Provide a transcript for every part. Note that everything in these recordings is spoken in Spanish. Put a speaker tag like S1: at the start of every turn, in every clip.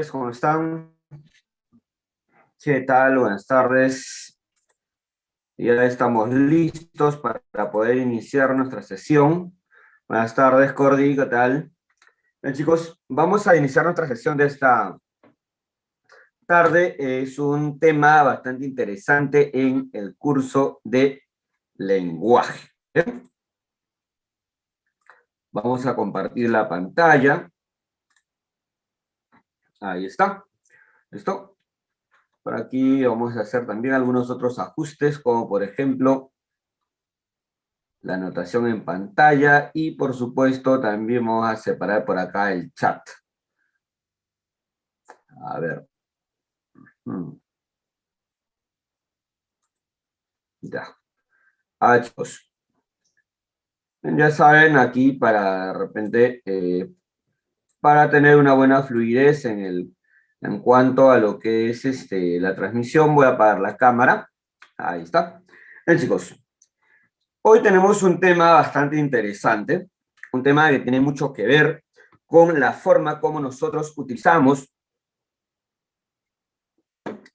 S1: tardes, ¿cómo están? ¿Qué tal? Buenas tardes. Ya estamos listos para poder iniciar nuestra sesión. Buenas tardes, Cordy, ¿qué tal? Bien, chicos, vamos a iniciar nuestra sesión de esta tarde. Es un tema bastante interesante en el curso de lenguaje. ¿Bien? Vamos a compartir la pantalla. Ahí está. ¿Listo? Por aquí vamos a hacer también algunos otros ajustes, como por ejemplo la anotación en pantalla y por supuesto también vamos a separar por acá el chat. A ver. Ya. Chicos. Ya saben, aquí para de repente, para tener una buena fluidez en cuanto a lo que es la transmisión, voy a apagar la cámara. Ahí está. Bien, chicos. Hoy tenemos un tema bastante interesante, un tema que tiene mucho que ver con la forma como nosotros utilizamos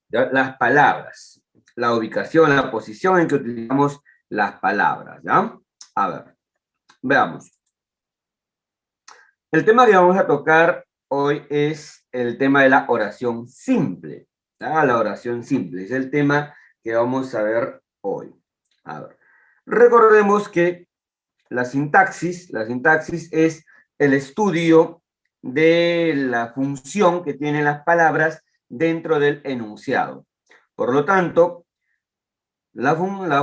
S1: las palabras, la ubicación, la posición en que utilizamos las palabras, ¿ya? A ver, veamos. El tema que vamos a tocar hoy es el tema de la oración simple, ¿ya? La oración simple es el tema que vamos a ver hoy. A ver, recordemos que la sintaxis es el estudio de la función que tienen las palabras dentro del enunciado. Por lo tanto, la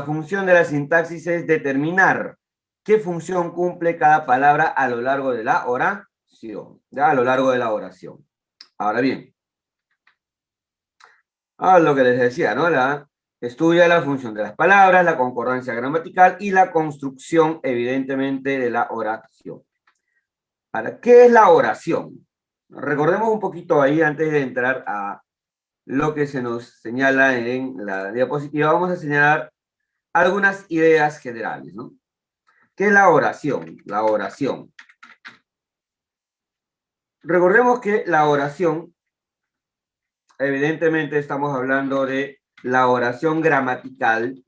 S1: función de la sintaxis es determinar qué función cumple cada palabra a lo largo de la oración, ¿ya? A lo largo de la oración. Ahora bien, lo que les decía, ¿no? Estudia la función de las palabras, la concordancia gramatical y la construcción, evidentemente, de la oración. Ahora, ¿qué es la oración? Recordemos un poquito ahí antes de entrar a lo que se nos señala en la diapositiva. Vamos a señalar algunas ideas generales, ¿no? ¿Qué es la oración? La oración. Recordemos que la oración, evidentemente estamos hablando de la oración gramatical.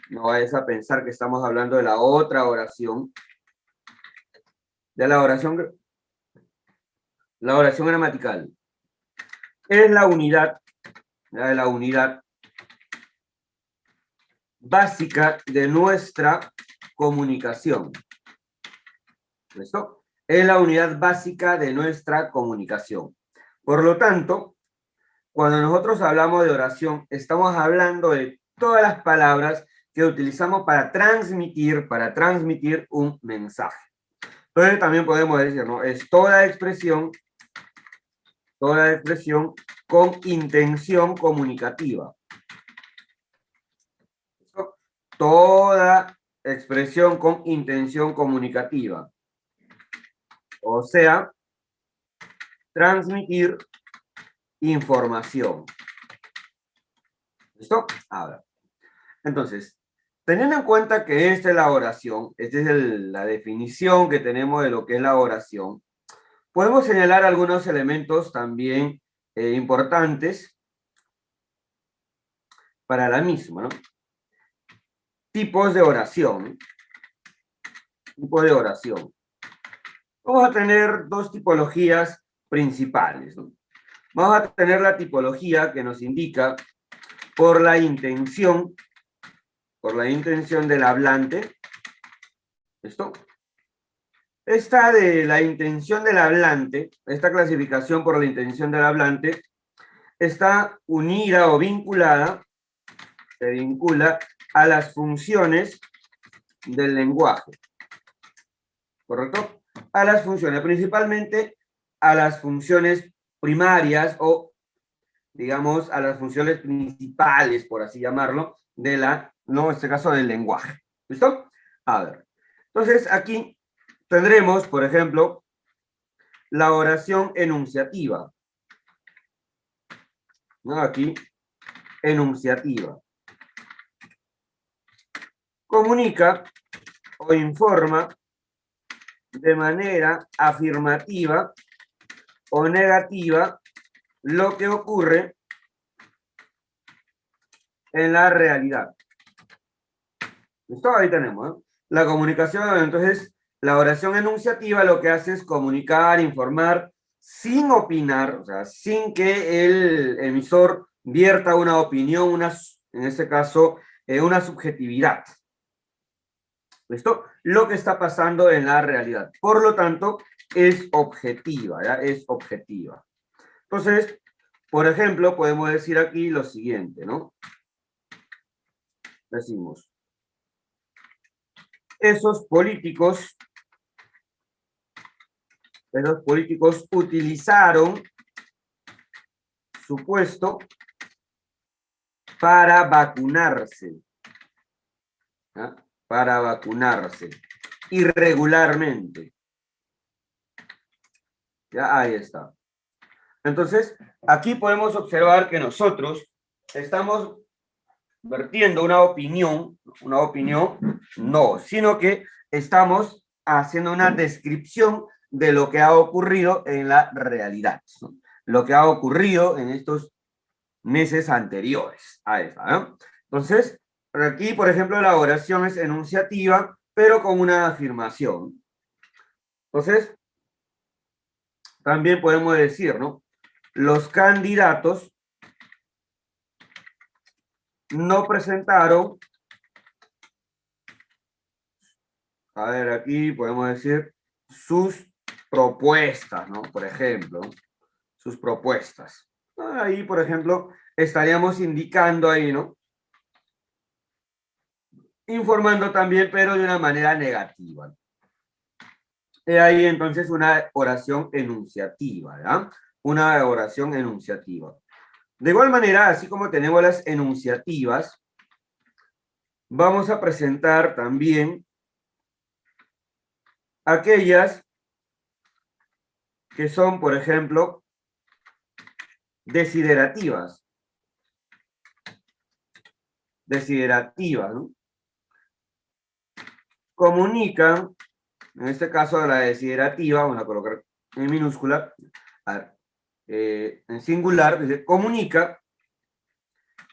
S1: No vayas a pensar que estamos hablando de la otra oración. De la oración gramatical. Es la unidad básica de nuestra comunicación. ¿Listo? Es la unidad básica de nuestra comunicación. Por lo tanto, cuando nosotros hablamos de oración, estamos hablando de todas las palabras que utilizamos para transmitir un mensaje. Entonces también podemos decir, ¿no? Es toda expresión con intención comunicativa. Toda expresión con intención comunicativa. O sea, transmitir información. ¿Listo? Ahora, entonces, teniendo en cuenta que esta es la oración, esta es la definición que tenemos de lo que es la oración, podemos señalar algunos elementos también importantes para la misma, ¿no? Tipos de oración. Tipo de oración. Vamos a tener dos tipologías principales, ¿no? Vamos a tener la tipología que nos indica por la intención del hablante. ¿Esto? Esta de la intención del hablante, esta clasificación por la intención del hablante, está unida o vinculada, se vincula a las funciones del lenguaje. ¿Correcto? A las funciones, principalmente a las funciones primarias o, digamos, a las funciones principales, por así llamarlo, en este caso del lenguaje. ¿Listo? A ver. Entonces, aquí tendremos, por ejemplo, la oración enunciativa. ¿No? Aquí, enunciativa. Comunica o informa de manera afirmativa o negativa lo que ocurre en la realidad. ¿Listo? Ahí tenemos, ¿no? La comunicación, entonces, la oración enunciativa lo que hace es comunicar, informar, sin opinar, o sea, sin que el emisor vierta una opinión, en este caso, una subjetividad. ¿Listo? Lo que está pasando en la realidad. Por lo tanto, es objetiva, ¿ya? Es objetiva. Entonces, por ejemplo, podemos decir aquí lo siguiente, ¿no? Decimos, esos políticos utilizaron su puesto para vacunarse, ¿ah? Para vacunarse irregularmente. Ya, ahí está. Entonces, aquí podemos observar que nosotros estamos vertiendo una opinión, no, sino que estamos haciendo una descripción de lo que ha ocurrido en la realidad, ¿no? Lo que ha ocurrido en estos meses anteriores a esa, ¿no? Entonces, aquí, por ejemplo, la oración es enunciativa, pero con una afirmación. Entonces, también podemos decir, ¿no? Los candidatos no presentaron, a ver, aquí podemos decir sus propuestas, ¿no? Por ejemplo, sus propuestas. Ahí, por ejemplo, estaríamos indicando ahí, ¿no? Informando también, pero de una manera negativa. He ahí entonces una oración enunciativa, ¿ya? Una oración enunciativa. De igual manera, así como tenemos las enunciativas, vamos a presentar también aquellas que son, por ejemplo, desiderativas. Desiderativas, ¿no? Comunican, en este caso la desiderativa, vamos a colocar en minúscula, a ver, en singular, dice, comunica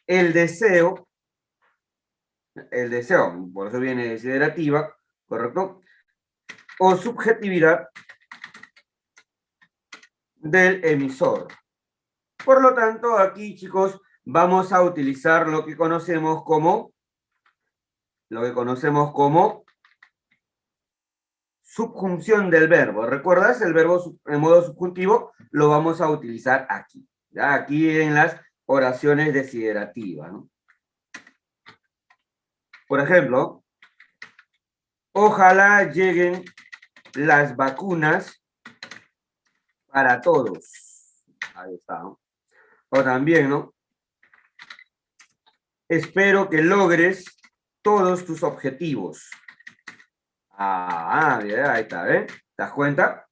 S1: el deseo, por eso viene desiderativa, ¿correcto? O subjetividad del emisor. Por lo tanto, aquí, chicos, vamos a utilizar lo que conocemos como subjunción del verbo. ¿Recuerdas? El verbo en modo subjuntivo lo vamos a utilizar aquí. ¿Ya? Aquí en las oraciones desiderativas, ¿no? Por ejemplo, ojalá lleguen las vacunas para todos. Ahí está, ¿no? O también, ¿no? Espero que logres todos tus objetivos. Bien, ahí está, ¿ven? ¿Te das cuenta?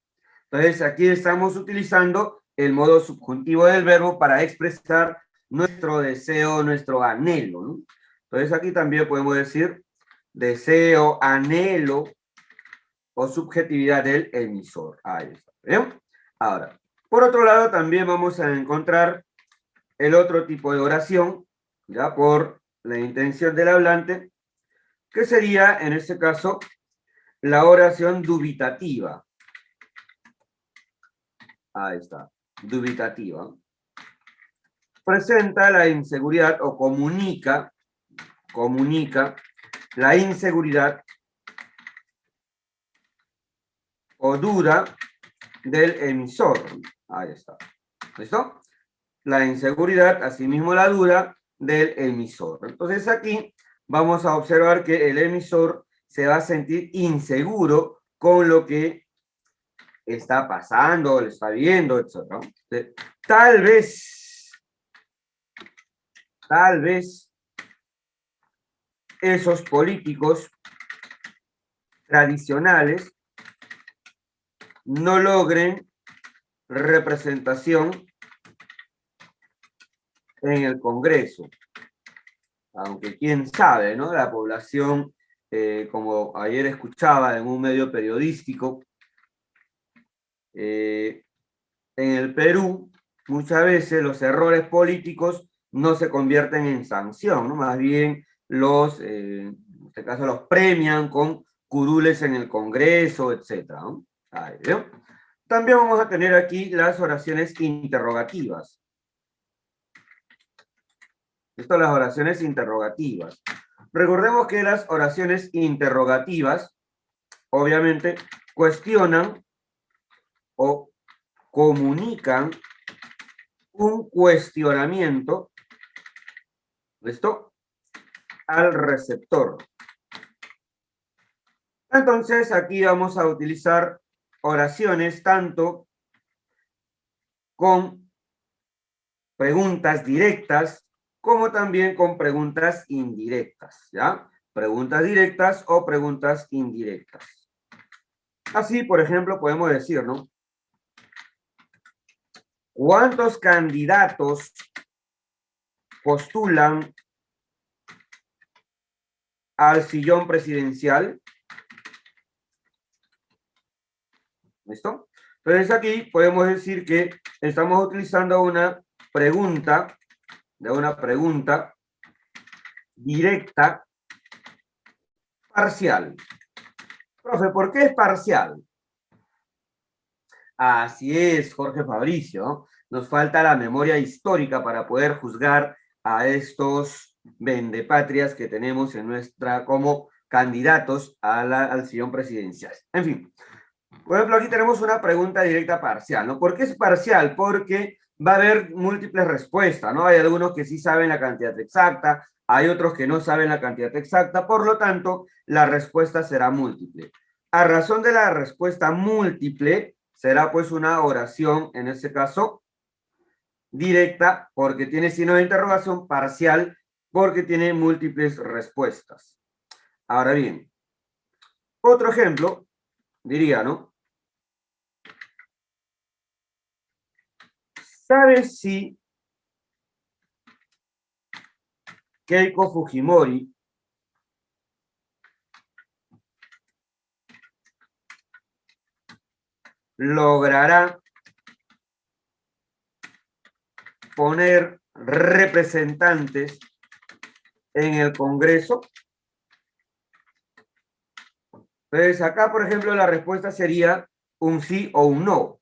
S1: Entonces, aquí estamos utilizando el modo subjuntivo del verbo para expresar nuestro deseo, nuestro anhelo, ¿no? Entonces, aquí también podemos decir deseo, anhelo o subjetividad del emisor. Ahí está, ¿bien? Ahora, por otro lado, también vamos a encontrar el otro tipo de oración, ya por la intención del hablante, que sería, en este caso, la oración dubitativa. Ahí está, dubitativa. Presenta la inseguridad o comunica la inseguridad o duda del emisor. Ahí está. ¿Listo? La inseguridad, asimismo la duda del emisor. Entonces aquí vamos a observar que el emisor se va a sentir inseguro con lo que está pasando, lo está viendo, etc. Tal vez esos políticos tradicionales no logren representación en el Congreso. Aunque quién sabe, ¿no? La población, como ayer escuchaba en un medio periodístico, en el Perú muchas veces los errores políticos no se convierten en sanción, ¿no? Más bien en este caso los premian con curules en el Congreso, etcétera, ¿no? Ahí, ¿no? También vamos a tener aquí las oraciones interrogativas. Esto, las oraciones interrogativas. Recordemos que las oraciones interrogativas, obviamente, cuestionan o comunican un cuestionamiento, ¿listo?, al receptor. Entonces, aquí vamos a utilizar oraciones tanto con preguntas directas como también con preguntas indirectas, ¿ya? Preguntas directas o preguntas indirectas. Así, por ejemplo, podemos decir, ¿no? ¿Cuántos candidatos postulan al sillón presidencial? ¿Listo? Entonces aquí podemos decir que estamos utilizando una pregunta directa parcial. Profe, ¿por qué es parcial? Así es, Jorge Fabricio, ¿no? Nos falta la memoria histórica para poder juzgar a estos vendepatrias que tenemos en nuestra como candidatos al sillón presidencial. En fin, por ejemplo, aquí tenemos una pregunta directa parcial, ¿no? ¿Por qué es parcial? Porque va a haber múltiples respuestas, ¿no? Hay algunos que sí saben la cantidad exacta, hay otros que no saben la cantidad exacta, por lo tanto, la respuesta será múltiple. A razón de la respuesta múltiple, será pues una oración, en este caso, directa, porque tiene signo de interrogación, parcial, porque tiene múltiples respuestas. Ahora bien, otro ejemplo, diría, ¿no? ¿Sabes si Keiko Fujimori logrará poner representantes en el Congreso? Entonces, acá, por ejemplo, la respuesta sería un sí o un no.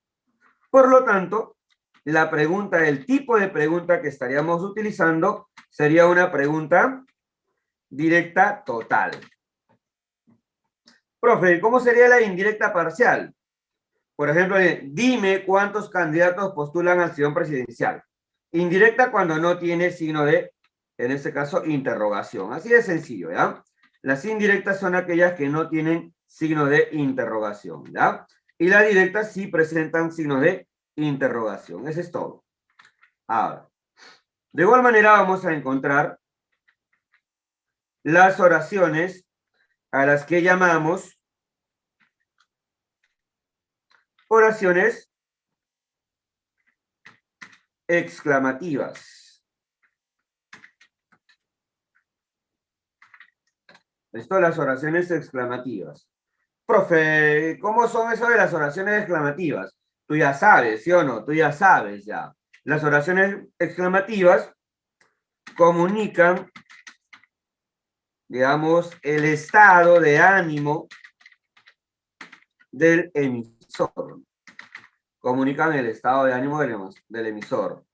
S1: Por lo tanto, la pregunta, el tipo de pregunta que estaríamos utilizando sería una pregunta directa total. Profe, ¿cómo sería la indirecta parcial? Por ejemplo, dime cuántos candidatos postulan al sillón presidencial. Indirecta cuando no tiene signo de, en este caso, interrogación. Así de sencillo, ¿ya? Las indirectas son aquellas que no tienen signo de interrogación, ¿ya? Y las directas sí presentan signo de interrogación. Eso es todo. Ahora, de igual manera vamos a encontrar las oraciones a las que llamamos oraciones exclamativas. Esto, las oraciones exclamativas. Profe, ¿cómo son eso de las oraciones exclamativas? Tú ya sabes, ¿sí o no? Tú ya sabes ya. Las oraciones exclamativas comunican, digamos, el estado de ánimo del emisor. Comunican el estado de ánimo del emisor.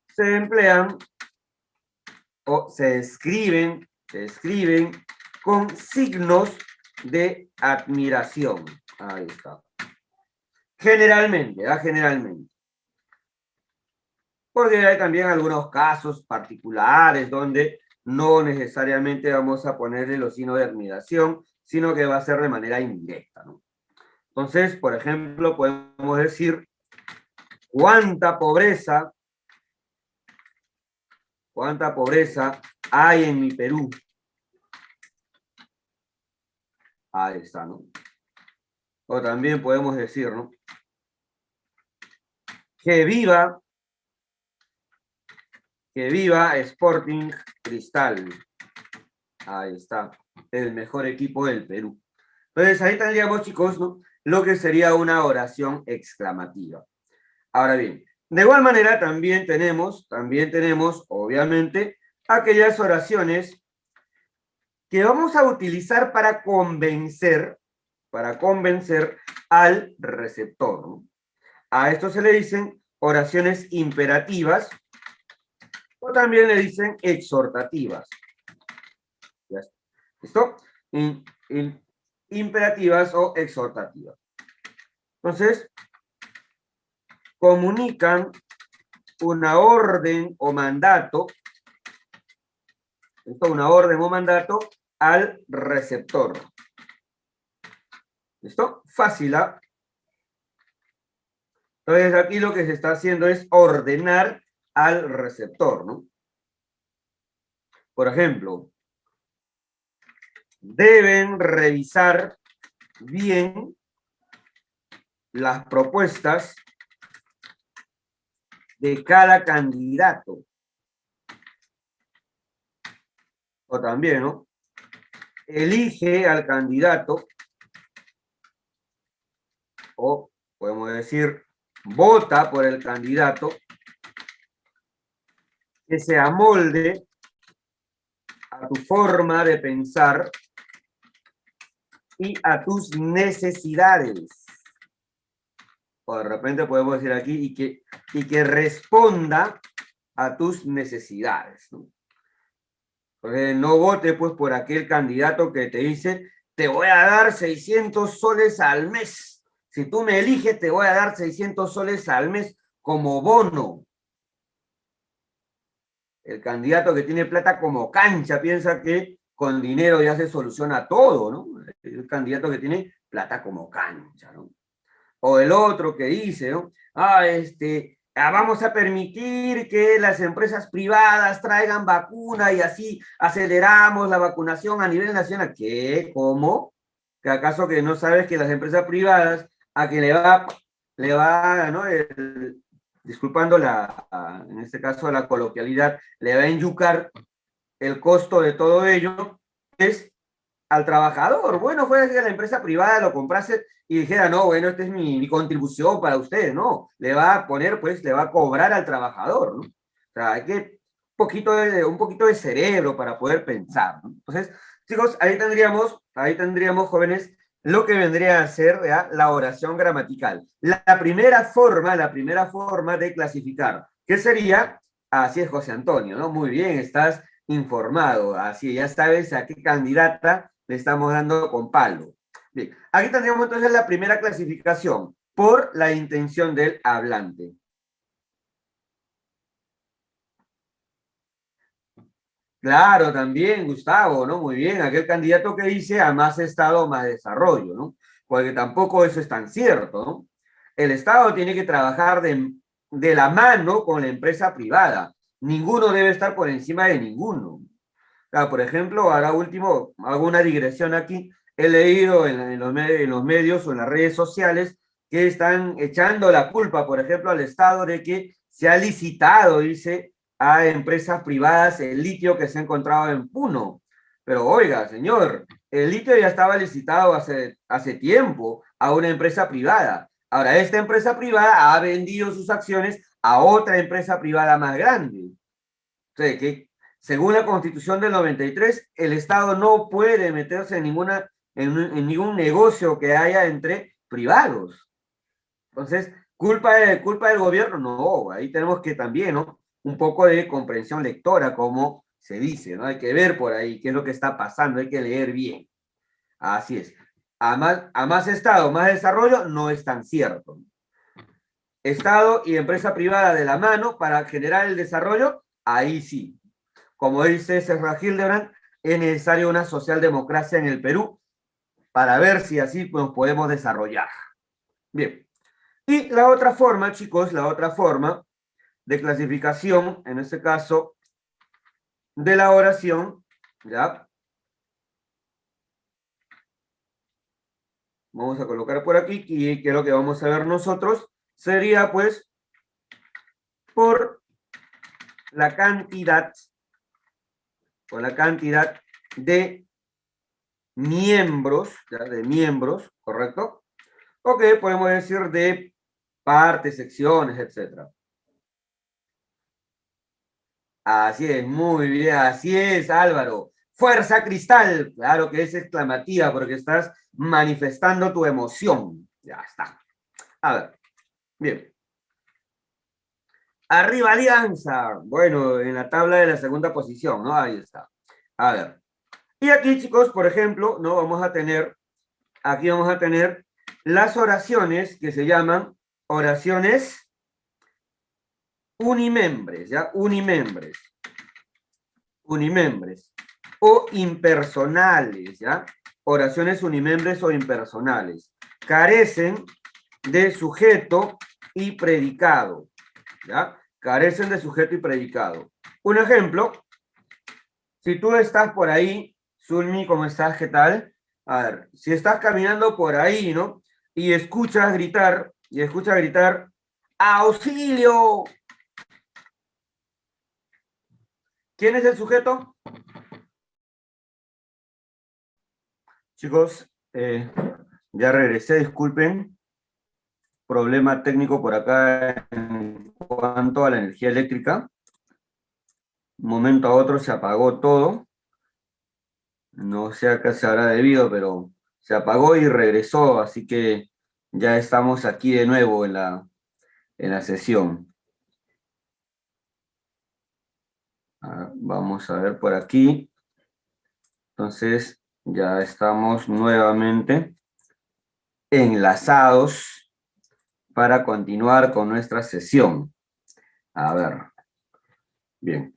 S1: Se emplean o se escriben con signos de admiración. Ahí está. Generalmente, ¿verdad? Generalmente. Porque hay también algunos casos particulares donde no necesariamente vamos a ponerle los signos de admiración, sino que va a ser de manera indirecta, ¿no? Entonces, por ejemplo, podemos decir cuánta pobreza hay en mi Perú. Ahí está, ¿no? O también podemos decir, ¿no? Que viva Sporting Cristal. Ahí está, el mejor equipo del Perú. Entonces ahí tendríamos, chicos, ¿no?, lo que sería una oración exclamativa. Ahora bien, de igual manera también tenemos, obviamente, aquellas oraciones que vamos a utilizar para convencer al receptor, ¿no? A esto se le dicen oraciones imperativas o también le dicen exhortativas. ¿Ya está? ¿Listo? Imperativas o exhortativas. Entonces, comunican una orden o mandato, al receptor. ¿Listo? Fácil, ¿ah? Entonces aquí lo que se está haciendo es ordenar al receptor, ¿no? Por ejemplo, deben revisar bien las propuestas de cada candidato. O también, ¿no? Elige al candidato, o podemos decir, vota por el candidato que se amolde a tu forma de pensar y a tus necesidades. O de repente podemos decir aquí, y que responda a tus necesidades, ¿no? Porque no vote pues por aquel candidato que te dice, te voy a dar 600 soles al mes. Si tú me eliges, te voy a dar 600 soles al mes como bono. El candidato que tiene plata como cancha piensa que con dinero ya se soluciona todo, ¿no? El candidato que tiene plata como cancha, ¿no? O el otro que dice, ¿no? Vamos a permitir que las empresas privadas traigan vacuna y así aceleramos la vacunación a nivel nacional. ¿Qué? ¿Cómo? ¿Que acaso que no sabes que las empresas privadas a que le va, ¿no? Disculpando en este caso la coloquialidad, le va a enyucar el costo de todo ello, es al trabajador? Bueno, fuera que la empresa privada lo comprase y dijera, no, bueno, esta es mi contribución para ustedes, no, le va a poner, pues, le va a cobrar al trabajador, ¿no? O sea, hay que un poquito de cerebro para poder pensar, ¿no? Entonces, chicos, ahí tendríamos, jóvenes, lo que vendría a ser, ¿ya?, la oración gramatical. La primera forma de clasificar, ¿qué sería? Así es, José Antonio, ¿no? Muy bien, estás informado, así ya sabes a qué candidata le estamos dando con palo. Bien, aquí tendríamos entonces la primera clasificación, por la intención del hablante. Claro, también, Gustavo, ¿no? Muy bien, aquel candidato que dice a más Estado, más desarrollo, ¿no? Porque tampoco eso es tan cierto, ¿no? El Estado tiene que trabajar de la mano con la empresa privada. Ninguno debe estar por encima de ninguno. Por ejemplo, ahora último, hago una digresión aquí. He leído en los medios o en las redes sociales que están echando la culpa, por ejemplo, al Estado de que se ha licitado, dice, a empresas privadas el litio que se ha encontrado en Puno. Pero oiga, señor, el litio ya estaba licitado hace tiempo a una empresa privada. Ahora, esta empresa privada ha vendido sus acciones a otra empresa privada más grande. O sea, que según la Constitución del 93, el Estado no puede meterse en ningún negocio que haya entre privados. Entonces, culpa del gobierno, no, ahí tenemos que también, ¿no? Un poco de comprensión lectora, como se dice, ¿no? Hay que ver por ahí qué es lo que está pasando, hay que leer bien. Así es. A más Estado, más desarrollo, no es tan cierto. Estado y empresa privada de la mano para generar el desarrollo, ahí sí. Como dice Serra Hildebrand, es necesaria una socialdemocracia en el Perú para ver si así nos podemos desarrollar. Bien. Y la otra forma, chicos, la otra forma de clasificación, en este caso, de la oración, ¿ya? Vamos a colocar por aquí, y que es lo que vamos a ver nosotros, sería pues por la cantidad, de miembros, ¿ya? De miembros, ¿correcto? Ok, podemos decir de partes, secciones, etc. Así es, muy bien, así es, Álvaro. Fuerza cristal, claro que es exclamativa porque estás manifestando tu emoción. Ya está. A ver, bien. Arriba Alianza. Bueno, en la tabla de la segunda posición, ¿no? Ahí está. A ver. Y aquí, chicos, por ejemplo, ¿no? Aquí vamos a tener las oraciones que se llaman oraciones unimembres, ¿ya? Unimembres. O impersonales, ¿ya? Oraciones unimembres o impersonales. Carecen de sujeto y predicado, ¿ya? Carecen de sujeto y predicado. Un ejemplo, si tú estás por ahí, Zulmi, ¿cómo estás? ¿Qué tal? A ver, si estás caminando por ahí, ¿no? Y escuchas gritar, ¡auxilio! ¿Quién es el sujeto? Chicos, ya regresé, disculpen. Problema técnico por acá en cuanto a la energía eléctrica. Un momento a otro se apagó todo. No sé a qué se habrá debido, pero se apagó y regresó, así que ya estamos aquí de nuevo en la sesión. Vamos a ver por aquí. Entonces, ya estamos nuevamente enlazados para continuar con nuestra sesión. A ver. Bien.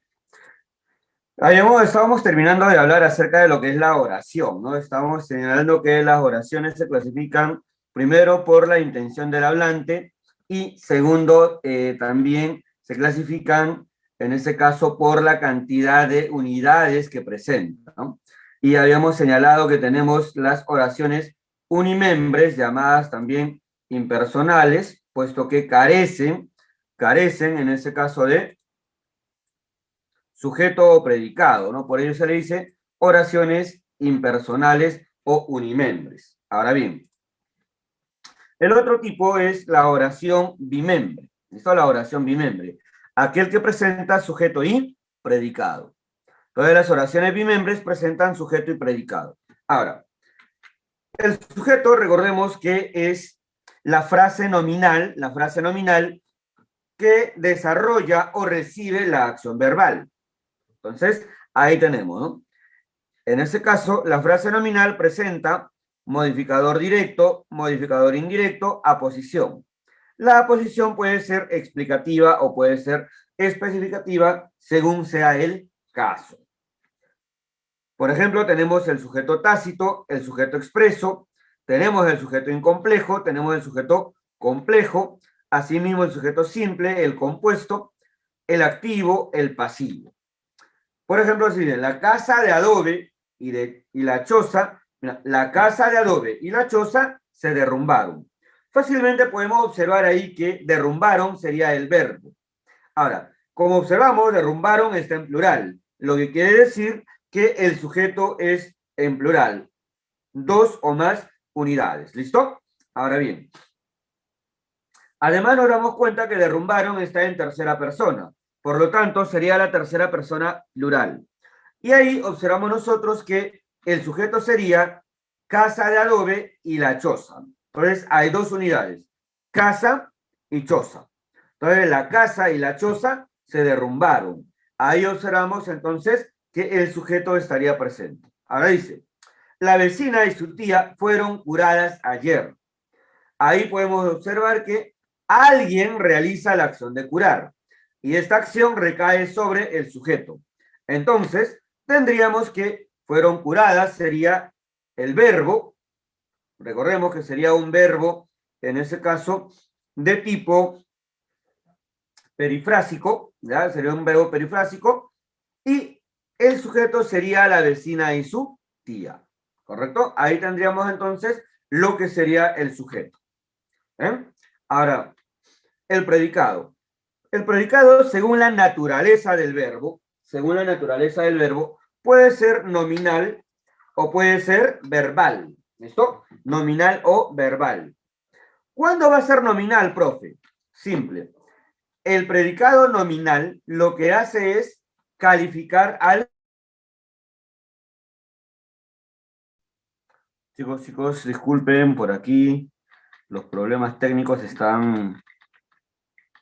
S1: Estábamos terminando de hablar acerca de lo que es la oración, ¿no? Estábamos señalando que las oraciones se clasifican primero por la intención del hablante y segundo, también se clasifican, en este caso, por la cantidad de unidades que presentan, ¿no? Y habíamos señalado que tenemos las oraciones unimembres, llamadas también impersonales, puesto que carecen en ese caso de sujeto o predicado, ¿no? Por ello se le dice oraciones impersonales o unimembres. Ahora bien, el otro tipo es la oración bimembre. Esto es la oración bimembre. Aquel que presenta sujeto y predicado. Todas las oraciones bimembres presentan sujeto y predicado. Ahora, el sujeto, recordemos que es la frase nominal que desarrolla o recibe la acción verbal. Entonces, ahí tenemos, ¿no? En este caso, la frase nominal presenta modificador directo, modificador indirecto, aposición. La aposición puede ser explicativa o puede ser especificativa según sea el caso. Por ejemplo, tenemos el sujeto tácito, el sujeto expreso, tenemos el sujeto incomplejo, tenemos el sujeto complejo, asimismo el sujeto simple, el compuesto, el activo, el pasivo. Por ejemplo, si bien la casa de adobe y la choza, mira, la casa de adobe y la choza se derrumbaron. Fácilmente podemos observar ahí que derrumbaron sería el verbo. Ahora, como observamos, derrumbaron está en plural, lo que quiere decir que el sujeto es en plural, dos o más unidades. ¿Listo? Ahora bien, además nos damos cuenta que derrumbaron está en tercera persona, por lo tanto sería la tercera persona plural. Y ahí observamos nosotros que el sujeto sería casa de adobe y la choza. Entonces hay dos unidades, casa y choza. Entonces la casa y la choza se derrumbaron. Ahí observamos entonces que el sujeto estaría presente. Ahora dice, la vecina y su tía fueron curadas ayer. Ahí podemos observar que alguien realiza la acción de curar y esta acción recae sobre el sujeto. Entonces, tendríamos que fueron curadas, sería el verbo, recordemos que sería un verbo, en ese caso, de tipo perifrásico, ¿ya? Sería un verbo perifrásico, y el sujeto sería la vecina y su tía, ¿correcto? Ahí tendríamos entonces lo que sería el sujeto. ¿Eh? Ahora, el predicado. El predicado, según la naturaleza del verbo, puede ser nominal o puede ser verbal. ¿Listo? Nominal o verbal. ¿Cuándo va a ser nominal, profe? Simple. El predicado nominal lo que hace es calificar al... Chicos, disculpen por aquí. Los problemas técnicos se están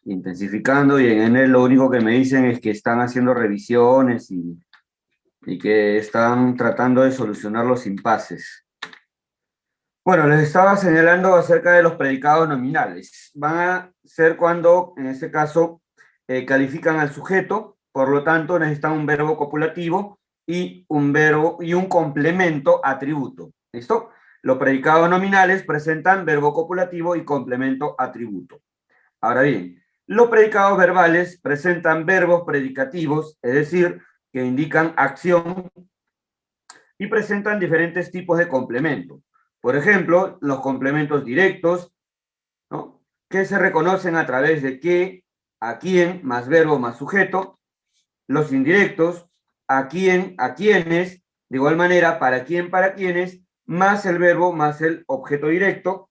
S1: intensificando y en él lo único que me dicen es que están haciendo revisiones y que están tratando de solucionar los impases. Bueno, les estaba señalando acerca de los predicados nominales. Van a ser cuando, en este caso, califican al sujeto, por lo tanto necesitan un verbo copulativo y un complemento atributo. ¿Listo? Los predicados nominales presentan verbo copulativo y complemento atributo. Ahora bien, los predicados verbales presentan verbos predicativos, es decir, que indican acción y presentan diferentes tipos de complemento. Por ejemplo, los complementos directos, ¿no?, que se reconocen a través de que, a quién, más verbo más sujeto. Los indirectos, a quién, a quiénes. De igual manera, para quién, para quiénes, más el verbo más el objeto directo.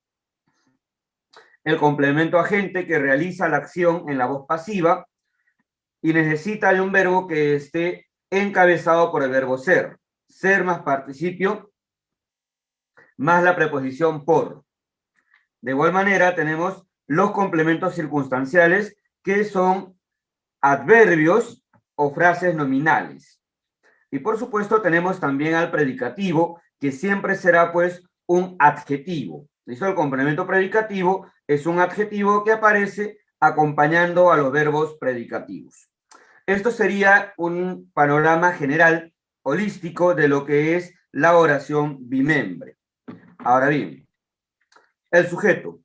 S1: El complemento agente que realiza la acción en la voz pasiva y necesita de un verbo que esté encabezado por el verbo ser. Ser más participio más la preposición por. De igual manera, tenemos los complementos circunstanciales, que son adverbios o frases nominales. Y por supuesto, tenemos también al predicativo, que siempre será pues un adjetivo. ¿Listo? El complemento predicativo es un adjetivo que aparece acompañando a los verbos predicativos. Esto sería un panorama general, holístico, de lo que es la oración bimembre. Ahora bien, el sujeto.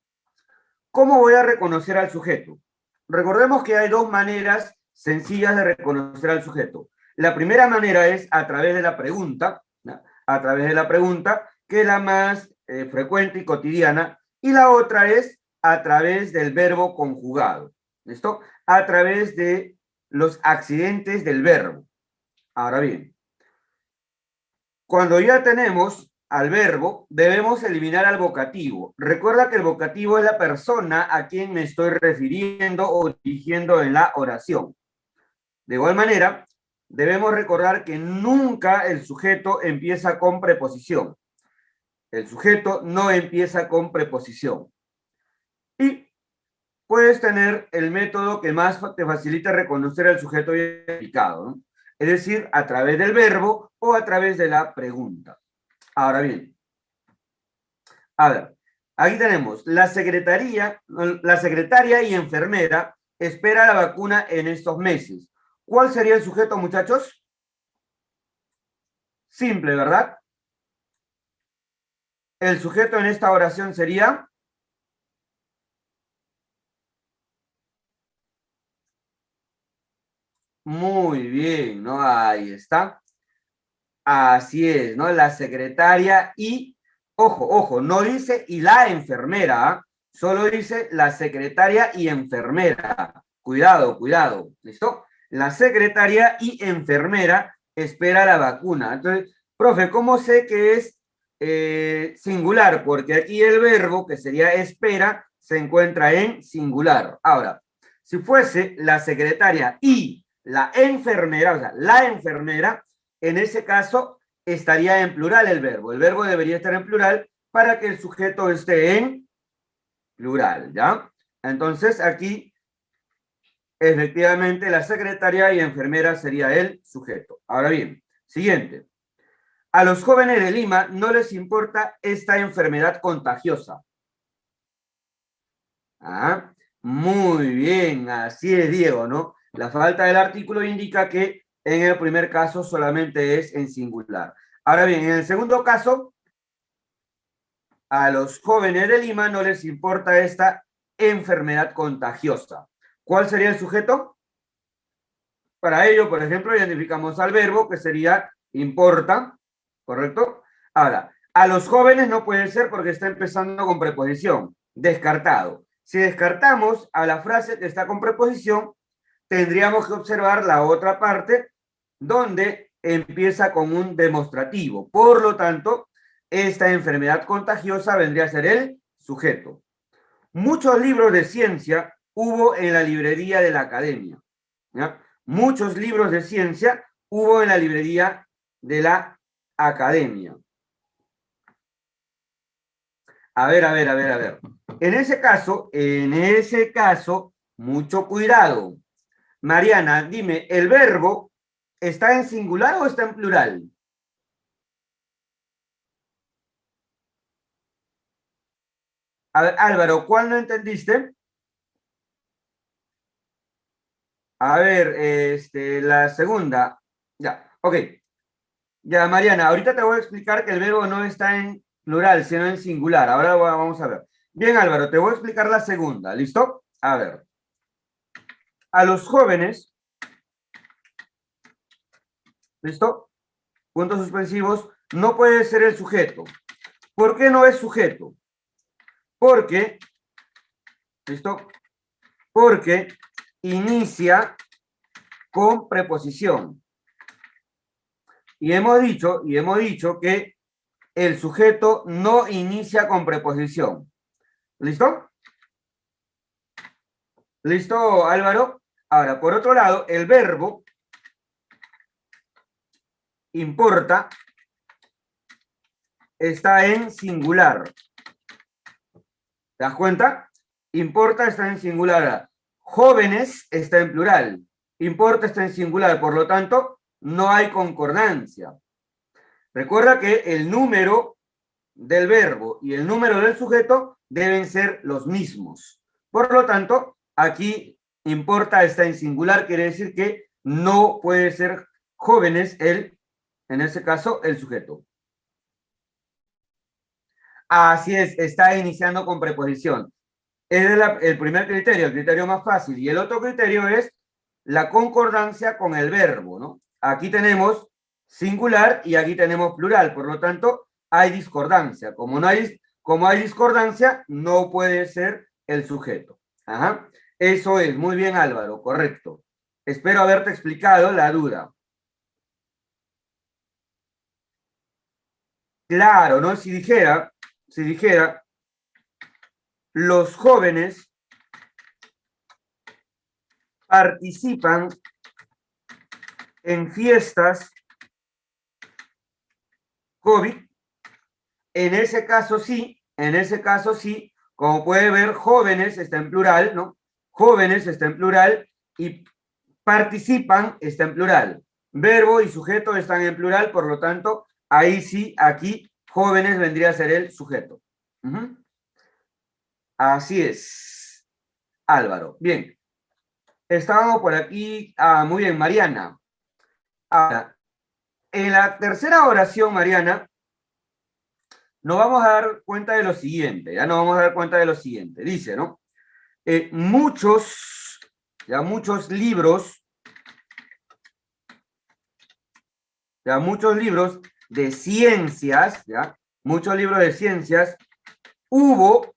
S1: ¿Cómo voy a reconocer al sujeto? Recordemos que hay dos maneras sencillas de reconocer al sujeto. La primera manera es a través de la pregunta, ¿no?, a través de la pregunta, que es la más frecuente y cotidiana, y la otra es a través del verbo conjugado. ¿Listo? A través de los accidentes del verbo. Ahora bien, cuando ya tenemos al verbo, debemos eliminar al vocativo. Recuerda que el vocativo es la persona a quien me estoy refiriendo o dirigiendo en la oración. De igual manera, debemos recordar que nunca el sujeto empieza con preposición. El sujeto no empieza con preposición. Y puedes tener el método que más te facilita reconocer al sujeto identificado, ¿no? Es decir, a través del verbo o a través de la pregunta. Ahora bien, a ver, aquí tenemos la secretaria y enfermera espera la vacuna en estos meses. ¿Cuál sería el sujeto, muchachos? Simple, ¿verdad? El sujeto en esta oración sería... Muy bien, ¿no? Ahí está. Así es, ¿no? La secretaria y, ojo, no dice y la enfermera, ¿eh? Solo dice la secretaria y enfermera. Cuidado, ¿listo? La secretaria y enfermera espera la vacuna. Entonces, profe, ¿cómo sé que es singular? Porque aquí el verbo, que sería espera, se encuentra en singular. Ahora, si fuese la secretaria y la enfermera, o sea, la enfermera, en ese caso estaría en plural el verbo. El verbo debería estar en plural para que el sujeto esté en plural, ¿ya? Entonces aquí, efectivamente, la secretaria y enfermera sería el sujeto. Ahora bien, siguiente. A los jóvenes de Lima no les importa esta enfermedad contagiosa. Ah, muy bien, así es, Diego, ¿no? La falta del artículo indica que en el primer caso solamente es en singular. Ahora bien, en el segundo caso, a los jóvenes de Lima no les importa esta enfermedad contagiosa. ¿Cuál sería el sujeto? Para ello, por ejemplo, identificamos al verbo, que sería importa, ¿correcto? Ahora, a los jóvenes no puede ser porque está empezando con preposición, descartado. Si descartamos a la frase que está con preposición, tendríamos que observar la otra parte donde empieza con un demostrativo. Por lo tanto, esta enfermedad contagiosa vendría a ser el sujeto. muchos libros de ciencia hubo en la librería de la academia. ¿Ya? Muchos libros de ciencia hubo en la librería de la academia. A ver, a ver, a ver, a ver. En ese caso, mucho cuidado. Mariana, dime, ¿el verbo está en singular o está en plural? A ver, Álvaro, ¿cuál no entendiste? A ver, la segunda. Ya, ok. Ya, Mariana, ahorita te voy a explicar que el verbo no está en plural, sino en singular. Ahora vamos a ver. Bien, Álvaro, te voy a explicar la segunda. ¿Listo? A ver. A los jóvenes, ¿listo? Puntos suspensivos, no puede ser el sujeto. ¿Por qué no es sujeto? Porque, ¿listo? Porque inicia con preposición. Y hemos dicho que el sujeto no inicia con preposición. ¿Listo? ¿Listo, Álvaro? Ahora, por otro lado, el verbo importa está en singular. ¿Te das cuenta? Importa está en singular. Jóvenes está en plural. Importa está en singular. Por lo tanto, no hay concordancia. Recuerda que el número del verbo y el número del sujeto deben ser los mismos. Por lo tanto, aquí importa está en singular, quiere decir que no puede ser jóvenes en ese caso, el sujeto. Así es, está iniciando con preposición. Ese es el primer criterio, el criterio más fácil. Y el otro criterio es la concordancia con el verbo, ¿no? Aquí tenemos singular y aquí tenemos plural, por lo tanto, hay discordancia. Como hay discordancia, no puede ser el sujeto. Ajá. Eso es, muy bien, Álvaro, correcto. Espero haberte explicado la duda. Claro, ¿no? Si dijera, los jóvenes participan en fiestas COVID, en ese caso sí, como puede ver, jóvenes está en plural, ¿no? Jóvenes está en plural y participan está en plural. Verbo y sujeto están en plural, por lo tanto, ahí sí, aquí, jóvenes vendría a ser el sujeto. Así es, Álvaro. Bien, estábamos por aquí, muy bien, Mariana. Ahora, en la tercera oración, Mariana, nos vamos a dar cuenta de lo siguiente, ya nos vamos a dar cuenta de lo siguiente. Dice, ¿no? Muchos libros, muchos libros de ciencias, ¿ya? Muchos libros de ciencias, hubo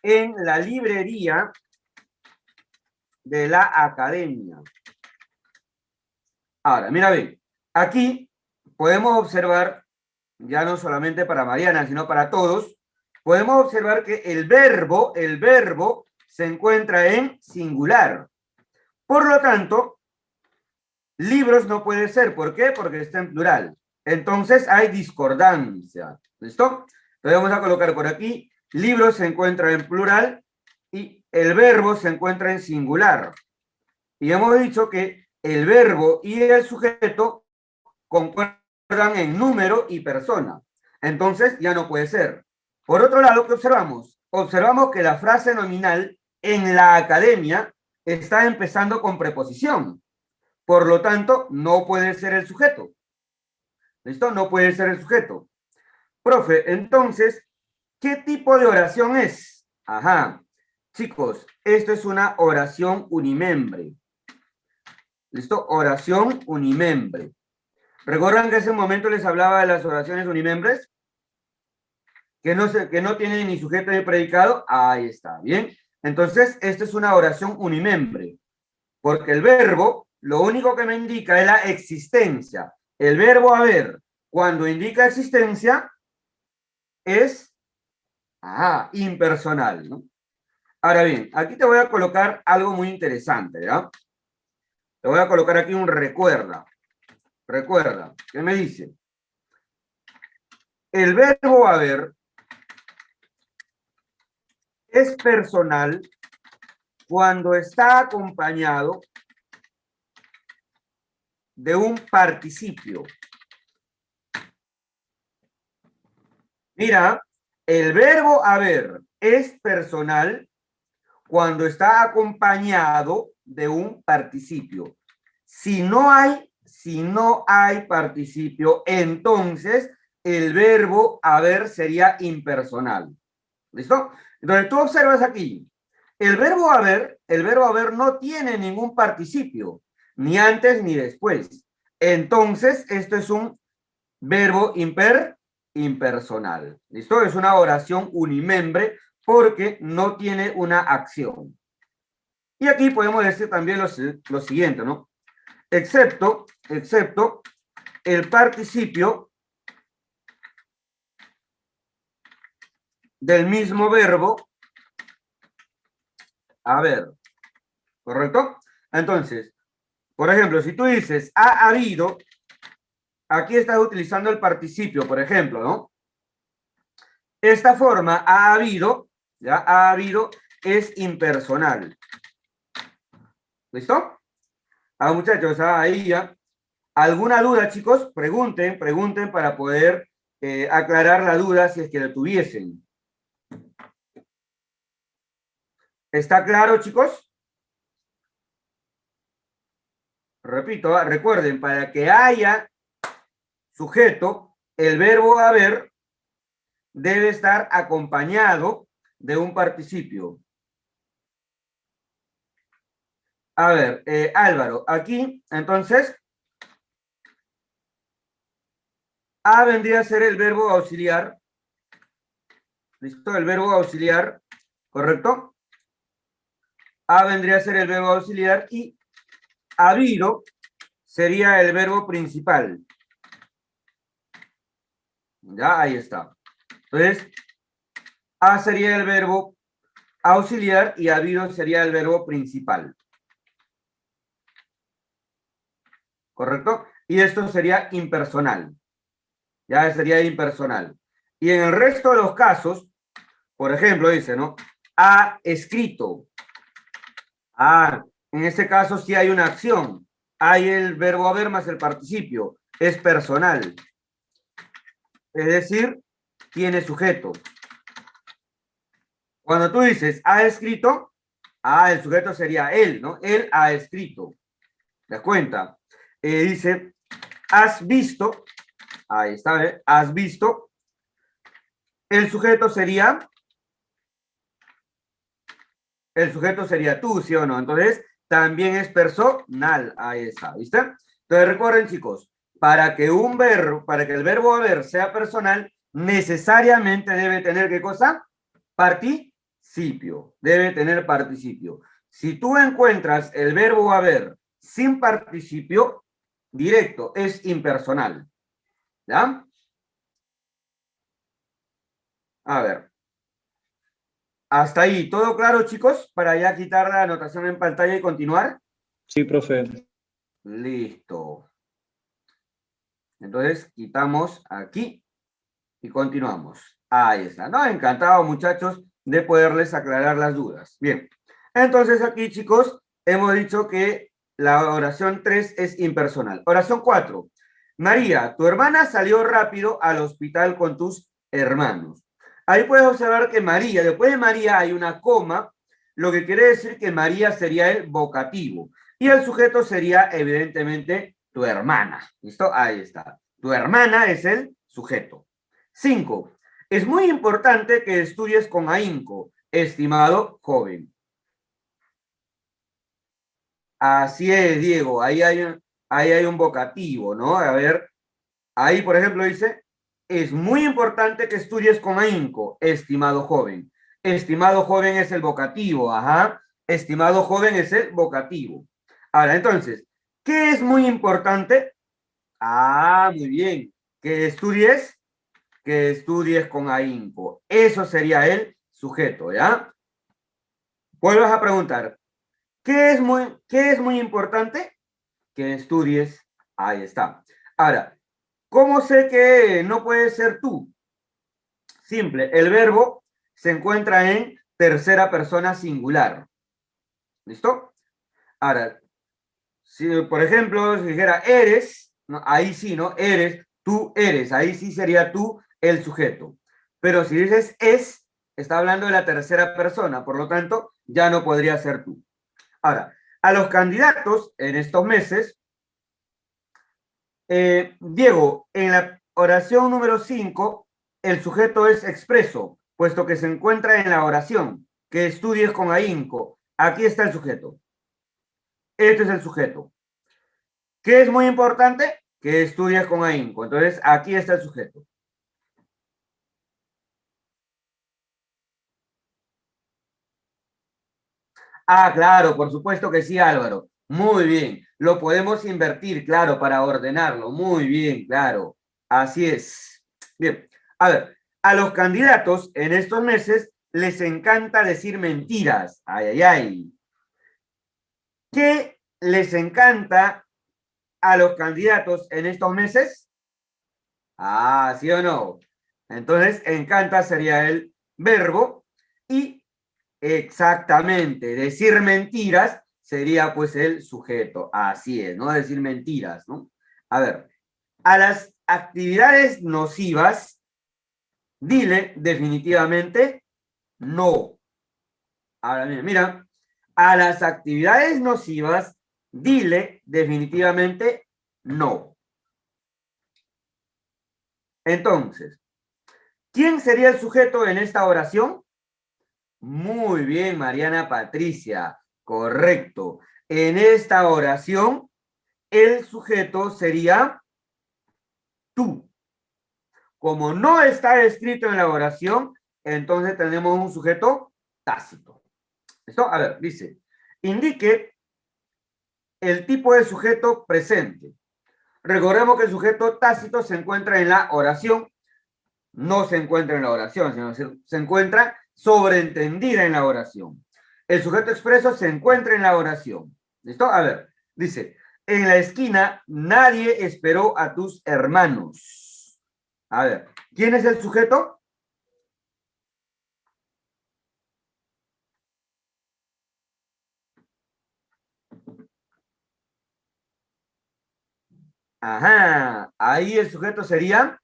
S1: en la librería de la academia. Ahora, mira bien, aquí podemos observar, ya no solamente para Mariana, sino para todos, podemos observar que el verbo se encuentra en singular. Por lo tanto, libros no puede ser. ¿Por qué? Porque está en plural. Entonces hay discordancia. ¿Listo? Entonces vamos a colocar por aquí, libros se encuentra en plural y el verbo se encuentra en singular. Y hemos dicho que el verbo y el sujeto concuerdan en número y persona. Entonces ya no puede ser. Por otro lado, ¿qué observamos? Observamos que la frase nominal en la academia está empezando con preposición. Por lo tanto, no puede ser el sujeto. ¿Listo? No puede ser el sujeto. Profe, entonces, ¿qué tipo de oración es? Ajá. Chicos, esto es una oración unimembre. ¿Listo? Oración unimembre. ¿Recuerdan que hace un momento les hablaba de las oraciones unimembres? Que no tienen ni sujeto ni predicado. Ahí está, ¿bien? Entonces, esta es una oración unimembre. Porque el verbo, lo único que me indica es la existencia. El verbo haber, cuando indica existencia, es Ajá, impersonal, ¿no? Ahora bien, aquí te voy a colocar algo muy interesante, ¿ya? Te voy a colocar aquí un recuerda. Recuerda, ¿qué me dice? El verbo haber es personal cuando está acompañado de un participio. Mira, el verbo haber es personal cuando está acompañado de un participio. Si no hay participio, entonces el verbo haber sería impersonal. ¿Listo? Entonces tú observas aquí, el verbo haber no tiene ningún participio, ni antes ni después. Entonces, esto es un verbo impersonal. ¿Listo? Es una oración unimembre porque no tiene una acción. Y aquí podemos decir también lo siguiente, ¿no? Excepto el participio del mismo verbo haber. ¿Correcto? Entonces, por ejemplo, si tú dices ha habido, aquí estás utilizando el participio, por ejemplo, ¿no? Esta forma ha habido, ¿ya? Ha habido es impersonal. ¿Listo? Ah, muchachos, ahí ya. ¿Alguna duda, chicos? Pregunten para poder aclarar la duda si es que la tuviesen. ¿Está claro, chicos? Repito, recuerden, para que haya sujeto, el verbo haber debe estar acompañado de un participio. A ver, Álvaro, aquí, entonces, A vendría a ser el verbo auxiliar. ¿Listo? El verbo auxiliar, ¿correcto? A vendría a ser el verbo auxiliar y habido sería el verbo principal. Ya, ahí está. Entonces, A sería el verbo auxiliar y habido sería el verbo principal. ¿Correcto? Y esto sería impersonal. Ya sería impersonal. Y en el resto de los casos, por ejemplo, dice, ¿no? Ha escrito. Ah, en este caso sí hay una acción. Hay el verbo haber más el participio. Es personal. Es decir, tiene sujeto. Cuando tú dices ha escrito, el sujeto sería él, ¿no? Él ha escrito. ¿Te das cuenta? Dice, has visto. Ahí está, ¿eh? Has visto. El sujeto sería tú, ¿sí o no? Entonces, también es personal. Ahí está, ¿viste? Entonces, recuerden, chicos, para que el verbo haber sea personal, necesariamente debe tener, ¿qué cosa? Participio. Debe tener participio. Si tú encuentras el verbo haber sin participio, directo, es impersonal. ¿Ya? A ver. Hasta ahí, ¿todo claro, chicos? Para ya quitar la anotación en pantalla y continuar.
S2: Sí, profe.
S1: Listo. Entonces, quitamos aquí y continuamos. Ahí está, ¿no? Encantado, muchachos, de poderles aclarar las dudas. Bien. Entonces, aquí, chicos, hemos dicho que la oración 3 es impersonal. Oración 4. María, tu hermana salió rápido al hospital con tus hermanos. Ahí puedes observar que María, después de María hay una coma, lo que quiere decir que María sería el vocativo. Y el sujeto sería, evidentemente, tu hermana. ¿Listo? Ahí está. Tu hermana es el sujeto. 5. Es muy importante que estudies con ahínco, estimado joven. Así es, Diego. Ahí hay un vocativo, ¿no? A ver, ahí, por ejemplo, dice, es muy importante que estudies con ahínco, estimado joven. Estimado joven es el vocativo, ajá. Estimado joven es el vocativo. Ahora, entonces, ¿qué es muy importante? Muy bien. Que estudies que estudies con ahínco. Eso sería el sujeto, ¿ya? Vuelvas a preguntar, qué es muy importante? Que estudies. Ahí está. Ahora, ¿cómo sé que no puede ser tú? Simple, el verbo se encuentra en tercera persona singular. ¿Listo? Ahora, si por ejemplo, si dijera eres, no, ahí sí, ¿no? Eres, tú eres, ahí sí sería tú el sujeto. Pero si dices es, está hablando de la tercera persona, por lo tanto, ya no podría ser tú. Ahora, a los candidatos en estos meses, Diego, en la oración número 5, el sujeto es expreso, puesto que se encuentra en la oración, que estudies con ahínco. Aquí está el sujeto. Este es el sujeto. ¿Qué es muy importante? Que estudies con ahínco. Entonces, aquí está el sujeto. Ah, claro, por supuesto que sí, Álvaro. Muy bien. Lo podemos invertir, claro, para ordenarlo. Muy bien, claro. Así es. Bien. A ver, a los candidatos en estos meses les encanta decir mentiras. Ay, ay, ay. ¿Qué les encanta a los candidatos en estos meses? Ah, ¿sí o no? Entonces, encanta sería el verbo y exactamente, decir mentiras sería pues el sujeto. Así es, ¿no? Decir mentiras, ¿no? A ver, a las actividades nocivas, dile definitivamente no. Ahora, mira, a las actividades nocivas, dile definitivamente no. Entonces, ¿quién sería el sujeto en esta oración? Muy bien, Mariana Patricia. Correcto. En esta oración, el sujeto sería tú. Como no está escrito en la oración, entonces tenemos un sujeto tácito. ¿Listo? A ver, dice, indique el tipo de sujeto presente. Recordemos que el sujeto tácito se encuentra en la oración, no se encuentra en la oración, sino se encuentra sobreentendida en la oración. El sujeto expreso se encuentra en la oración. ¿Listo? A ver, dice, en la esquina nadie esperó a tus hermanos. A ver, ¿quién es el sujeto? Ajá, ahí el sujeto sería,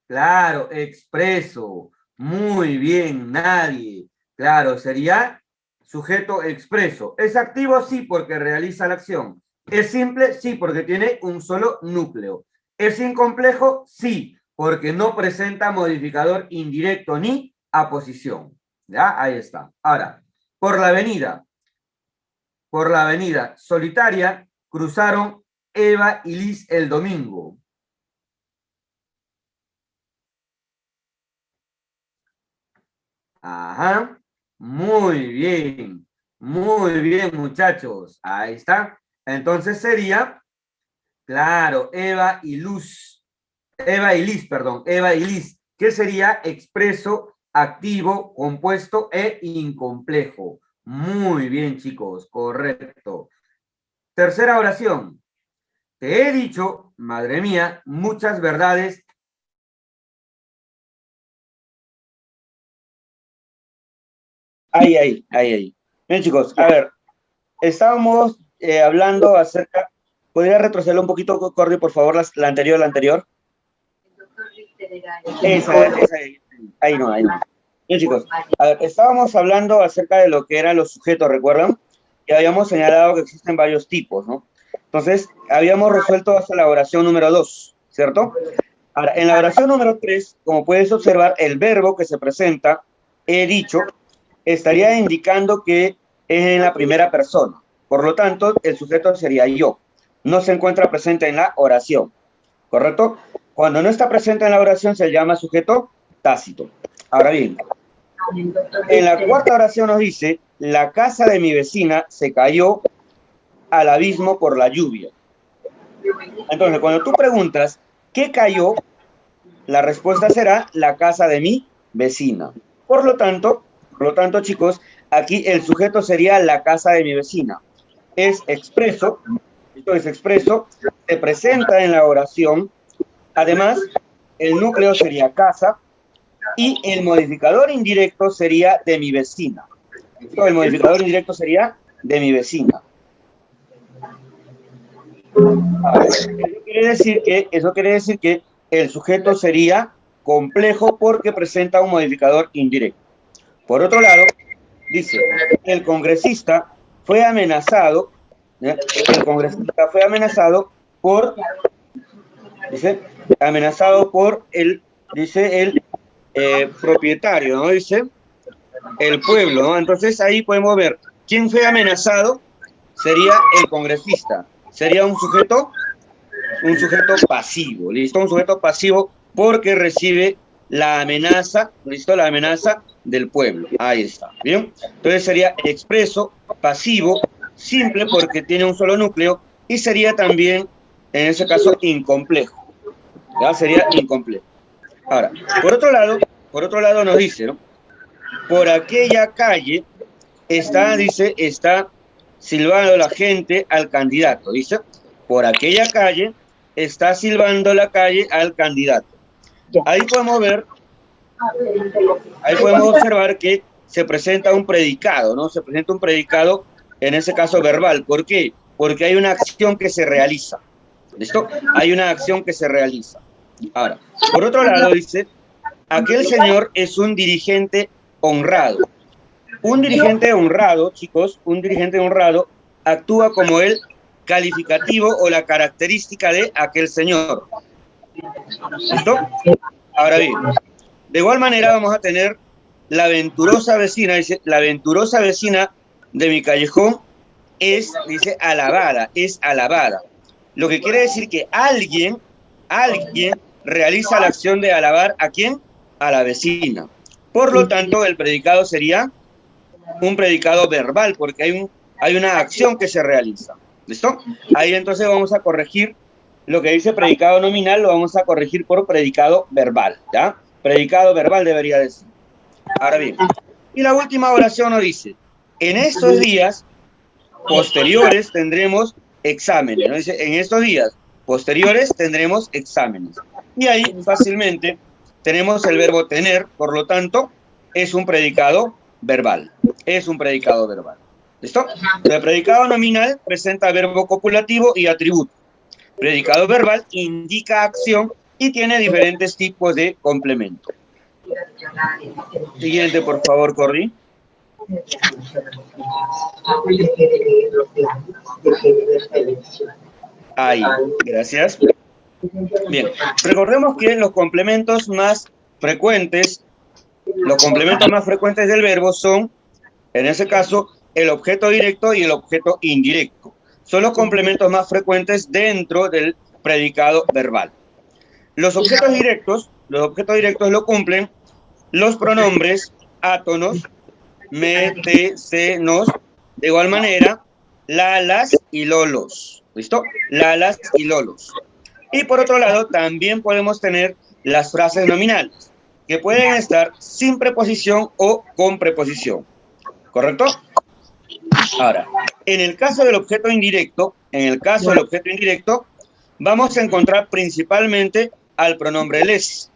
S1: claro, expreso. Muy bien, nadie. Claro, sería sujeto expreso. ¿Es activo? Sí, porque realiza la acción. ¿Es simple? Sí, porque tiene un solo núcleo. ¿Es incomplejo? Sí, porque no presenta modificador indirecto ni aposición. ¿Ya? Ahí está. Ahora, por la avenida. Por la avenida Solitaria cruzaron Eva y Liz el domingo. Ajá. Muy bien, muchachos. Ahí está. Entonces sería, claro, Eva y Luz. Eva y Liz, perdón. Eva y Liz. ¿Qué sería expreso, activo, compuesto e incomplejo? Muy bien, chicos. Correcto. Tercera oración. Te he dicho, madre mía, muchas verdades. Ahí. Bien, chicos, a ver, estábamos hablando acerca. ¿Podría retroceder un poquito, Cordy, por favor, la anterior, la anterior? Esa, ahí no, ahí no. Bien, chicos, a ver, estábamos hablando acerca de lo que eran los sujetos, ¿recuerdan? Y habíamos señalado que existen varios tipos, ¿no? Entonces, habíamos resuelto hasta la oración número 2, ¿cierto? Ahora, en la oración número 3, como puedes observar, el verbo que se presenta, he dicho, estaría indicando que es en la primera persona. Por lo tanto, el sujeto sería yo. No se encuentra presente en la oración, ¿correcto? Cuando no está presente en la oración se llama sujeto tácito. Ahora bien, en la cuarta oración nos dice, la casa de mi vecina se cayó al abismo por la lluvia. Entonces, cuando tú preguntas, ¿Qué cayó? La respuesta será la casa de mi vecina. Por lo tanto, chicos, aquí el sujeto sería la casa de mi vecina. Es expreso, esto es expreso, se presenta en la oración. Además, el núcleo sería casa y el modificador indirecto sería de mi vecina. ¿Listo? El modificador indirecto sería de mi vecina. Ahora, eso quiere decir que el sujeto sería complejo porque presenta un modificador indirecto. Por otro lado, dice, el congresista fue amenazado, ¿eh? El congresista fue amenazado por, dice, amenazado por el, dice, el propietario, ¿no? Dice, el pueblo, ¿no? Entonces ahí podemos ver, ¿quién fue amenazado? Sería el congresista. Sería un sujeto pasivo, ¿listo? Un sujeto pasivo porque recibe la amenaza, ¿listo? La amenaza del pueblo. Ahí está, ¿bien? Entonces sería expreso, pasivo, simple porque tiene un solo núcleo y sería también, en ese caso, incomplejo. ¿Ya? Sería incomplejo. Ahora, por otro lado nos dice, ¿no? Por aquella calle está silbando la gente al candidato, dice, por aquella calle está silbando la calle al candidato. Ahí podemos observar que se presenta un predicado, ¿no? Se presenta un predicado, en ese caso verbal. ¿Por qué? Porque hay una acción que se realiza. ¿Listo? Hay una acción que se realiza. Ahora, por otro lado, dice, aquel señor es un dirigente honrado. Un dirigente honrado, chicos, un dirigente honrado actúa como el calificativo o la característica de aquel señor. ¿Listo? Ahora bien, de igual manera vamos a tener la venturosa vecina, dice, la venturosa vecina de mi callejón es, dice, alabada, es alabada. Lo que quiere decir que alguien realiza la acción de alabar ¿a quién? A la vecina. Por lo tanto, el predicado sería un predicado verbal, porque hay una acción que se realiza. ¿Listo? Ahí entonces vamos a corregir lo que dice predicado nominal, lo vamos a corregir por predicado verbal, ¿ya? Predicado verbal debería decir. Ahora bien, y la última oración nos dice, en estos días posteriores tendremos exámenes, ¿no? Dice, en estos días posteriores tendremos exámenes. Y ahí fácilmente tenemos el verbo tener, por lo tanto, es un predicado verbal. Es un predicado verbal. ¿Listo? El predicado nominal presenta verbo copulativo y atributo. Predicado verbal indica acción y tiene diferentes tipos de complemento. Siguiente, por favor, Cordy. Ahí, gracias. Bien, recordemos que los complementos más frecuentes del verbo son, en ese caso, el objeto directo y el objeto indirecto. Son los complementos más frecuentes dentro del predicado verbal. Los objetos directos lo cumplen los pronombres átonos, me, te, se, nos, de igual manera, lalas y lolos. ¿Listo? Lalas y lolos. Y por otro lado, también podemos tener las frases nominales, que pueden estar sin preposición o con preposición. ¿Correcto? Ahora, en el caso del objeto indirecto, vamos a encontrar principalmente al pronombre les.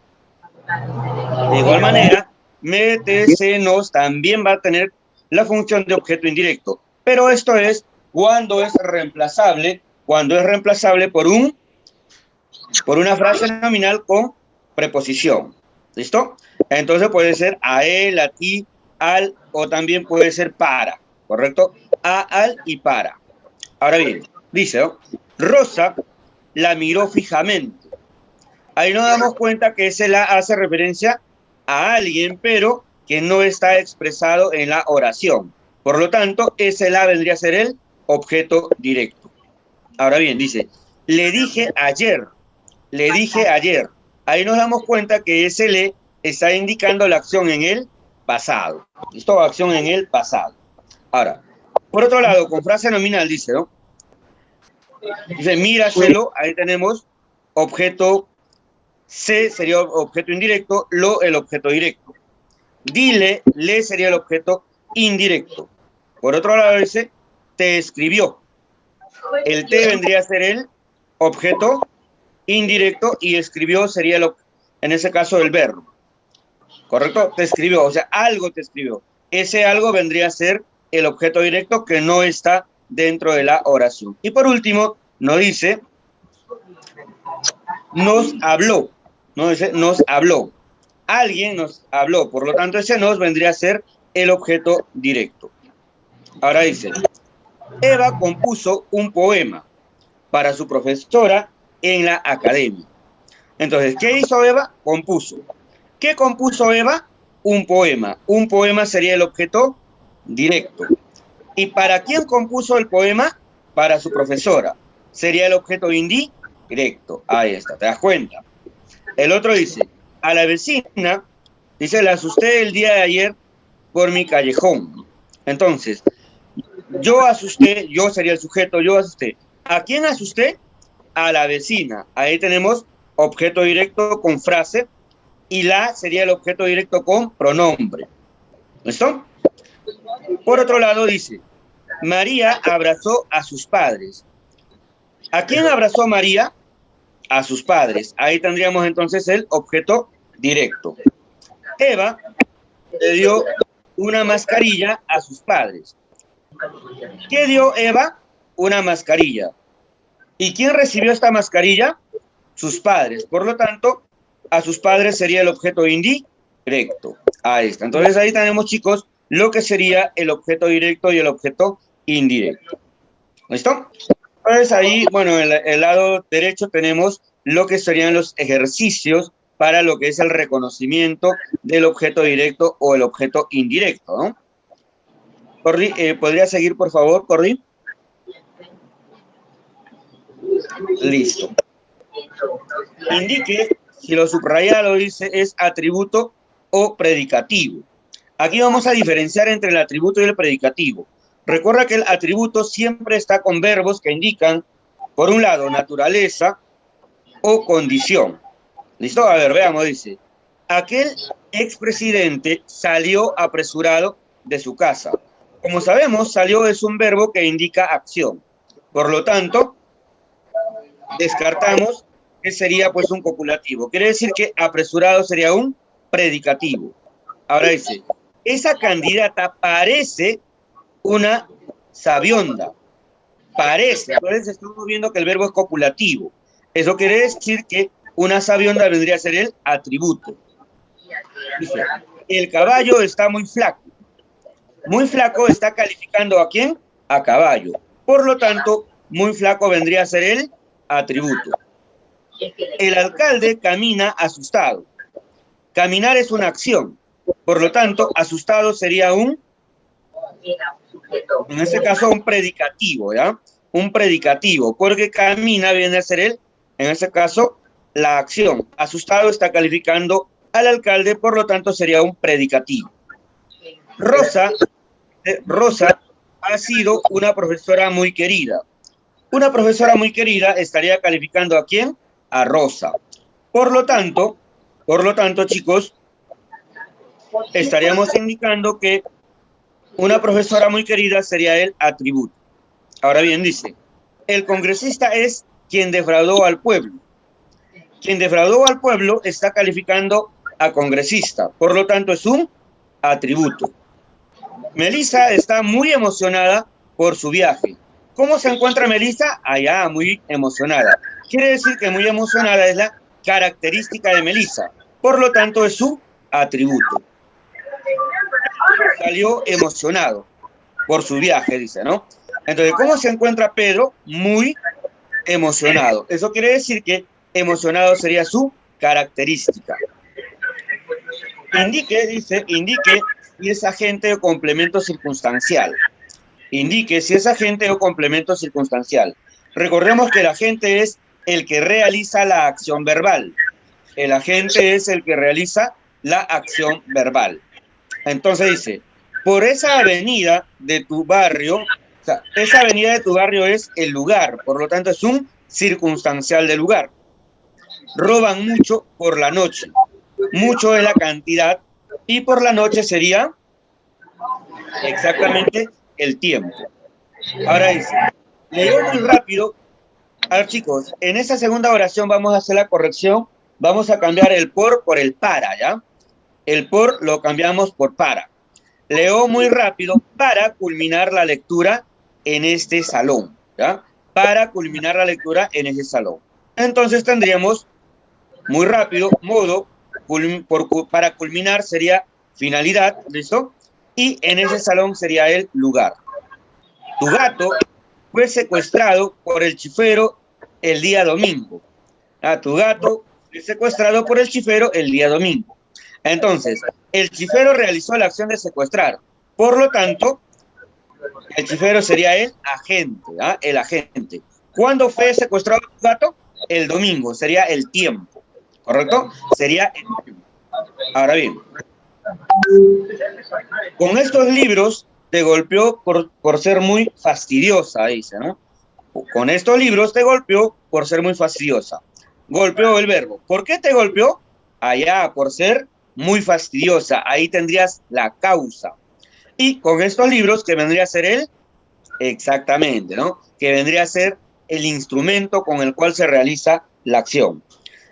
S1: De igual manera, me, te, se, nos también va a tener la función de objeto indirecto. Pero esto es cuando es reemplazable por una frase nominal con preposición. ¿Listo? Entonces puede ser a él, a ti, al, o también puede ser para. ¿Correcto? A, al y para. Ahora bien, dice, ¿no? Rosa la miró fijamente. Ahí nos damos cuenta que ese la hace referencia a alguien, pero que no está expresado en la oración. Por lo tanto, ese la vendría a ser el objeto directo. Ahora bien, dice, le dije ayer. Ahí nos damos cuenta que ese le está indicando la acción en el pasado. ¿Listo? Acción en el pasado. Ahora, por otro lado, con frase nominal dice, ¿no? Dice, míraselo, ahí tenemos objeto
S2: se sería objeto indirecto, lo el objeto directo. Dile, le sería el objeto indirecto. Por otro lado dice, te escribió. El te vendría a ser el objeto indirecto y escribió sería, en ese caso, el verbo. ¿Correcto? Te escribió, o sea, algo te escribió. Ese algo vendría a ser el objeto directo que no está dentro de la oración. Y por último, nos dice, nos habló. No dice, nos habló. Alguien nos habló. Por lo tanto, ese nos vendría a ser el objeto directo. Ahora dice, Eva compuso un poema para su profesora en la academia. Entonces, ¿qué hizo Eva? Compuso. ¿Qué compuso Eva? Un poema. Un poema sería el objeto directo. ¿Y para quién compuso el poema? Para su profesora. Sería el objeto indirecto. Ahí está, ¿te das cuenta? El otro dice, a la vecina, dice, la asusté el día de ayer por mi callejón. Entonces, yo asusté, yo sería el sujeto, yo asusté. ¿A quién asusté? A la vecina. Ahí tenemos objeto directo con frase y la sería el objeto directo con pronombre. ¿Listo? Por otro lado dice, María abrazó a sus padres. ¿A quién abrazó María? A sus padres. Ahí tendríamos entonces el objeto directo. Eva le dio una mascarilla a sus padres. ¿Qué dio Eva? Una mascarilla. ¿Y quién recibió esta mascarilla? Sus padres. Por lo tanto, a sus padres sería el objeto indirecto. Ahí está. Entonces ahí tenemos, chicos, lo que sería el objeto directo y el objeto indirecto. ¿Listo? Entonces ahí, bueno, en el lado derecho tenemos lo que serían los ejercicios para lo que es el reconocimiento del objeto directo o el objeto indirecto, ¿no? Corri, ¿podría seguir, por favor, Corri? Listo. Indique, si lo subrayado dice, es atributo o predicativo. Aquí vamos a diferenciar entre el atributo y el predicativo. Recuerda que el atributo siempre está con verbos que indican, por un lado, naturaleza o condición. ¿Listo? A ver, veamos, dice. Aquel expresidente salió apresurado de su casa. Como sabemos, salió es un verbo que indica acción. Por lo tanto, descartamos que sería pues un copulativo. Quiere decir que apresurado sería un predicativo. Ahora dice, esa candidata parece una sabionda. Parece. Entonces estamos viendo que el verbo es copulativo. Eso quiere decir que una sabionda vendría a ser el atributo. Dice, el caballo está muy flaco. Muy flaco está calificando ¿a quién? A caballo. Por lo tanto, muy flaco vendría a ser el atributo. El alcalde camina asustado. Caminar es una acción. Por lo tanto, asustado sería un, en este caso, un predicativo, ¿ya? Un predicativo, porque camina viene a ser el, en este caso, la acción. Asustado está calificando al alcalde, por lo tanto, sería un predicativo. Rosa ha sido una profesora muy querida. Una profesora muy querida estaría calificando ¿a quién? A Rosa. Por lo tanto, chicos, estaríamos indicando que una profesora muy querida sería el atributo. Ahora bien, dice, el congresista es quien defraudó al pueblo. Quien defraudó al pueblo está calificando a congresista. Por lo tanto, es un atributo. Melissa está muy emocionada por su viaje. ¿Cómo se encuentra Melissa? Allá, muy emocionada. Quiere decir que muy emocionada es la característica de Melissa. Por lo tanto, es su atributo. Salió emocionado por su viaje, dice, ¿no? Entonces, ¿cómo se encuentra Pedro? Muy emocionado. Eso quiere decir que emocionado sería su característica. Indique, dice, indique si es agente o complemento circunstancial. Indique si es agente o complemento circunstancial. Recordemos que el agente es el que realiza la acción verbal. El agente es el que realiza la acción verbal. Entonces dice, por esa avenida de tu barrio, o sea, esa avenida de tu barrio es el lugar, por lo tanto es un circunstancial del lugar. roban mucho por la noche. Mucho es la cantidad y por la noche sería exactamente el tiempo. Ahora dice, leo muy rápido. A ver, chicos, en esta segunda oración vamos a hacer la corrección. Vamos a cambiar el por el para, ¿ya? El por lo cambiamos por para. Leo muy rápido para culminar la lectura en este salón, ¿ya? Para culminar la lectura en ese salón. Entonces tendríamos muy rápido, modo, para culminar sería finalidad, ¿listo? Y en ese salón sería el lugar. Tu gato fue secuestrado por el chifero el día domingo. Tu gato fue secuestrado por el chifero el día domingo. Entonces, el chifero realizó la acción de secuestrar. Por lo tanto, el chifero sería el agente, ¿ah? El agente. ¿Cuándo fue secuestrado tu gato? El domingo, sería el tiempo. ¿Correcto? Sería el tiempo. Ahora bien, con estos libros te golpeó por ser muy fastidiosa, dice, ¿no? Con estos libros te golpeó por ser muy fastidiosa. Golpeó el verbo. ¿Por qué te golpeó? Allá, por ser muy fastidiosa. Ahí tendrías la causa. Y con estos libros, que vendría a ser el exactamente, ¿no? Que vendría a ser el instrumento con el cual se realiza la acción.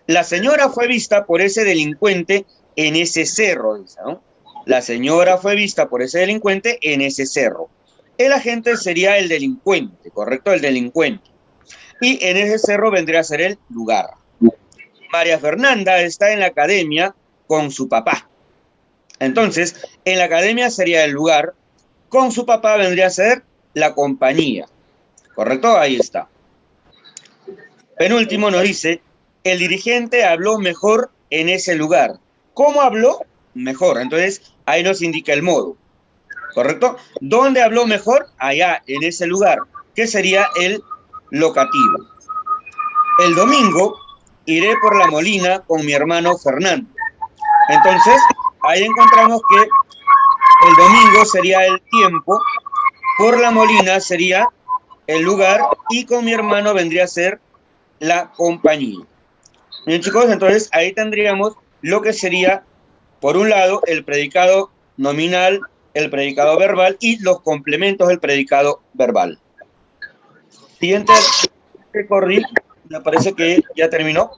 S2: La señora fue vista por ese delincuente en ese cerro, dice, ¿no? La señora fue vista por ese delincuente en ese cerro. El agente sería el delincuente, ¿correcto? El delincuente. Y en ese cerro vendría a ser el lugar. María Fernanda está en la academia con su papá. Entonces, en la academia sería el lugar, con su papá vendría a ser la compañía. ¿Correcto? Ahí está. Penúltimo nos dice, el dirigente habló mejor en ese lugar. ¿Cómo habló? Mejor. Entonces, ahí nos indica el modo. ¿Correcto? ¿Dónde habló mejor? Allá, en ese lugar, que sería el locativo. El domingo iré por la Molina con mi hermano Fernando. Entonces, ahí encontramos que el domingo sería el tiempo, por la Molina sería el lugar y con mi hermano vendría a ser la compañía. Bien, chicos, entonces ahí tendríamos lo que sería, por un lado, el predicado nominal, el predicado verbal y los complementos del predicado verbal. Siguiente recorrido, me parece que ya terminó.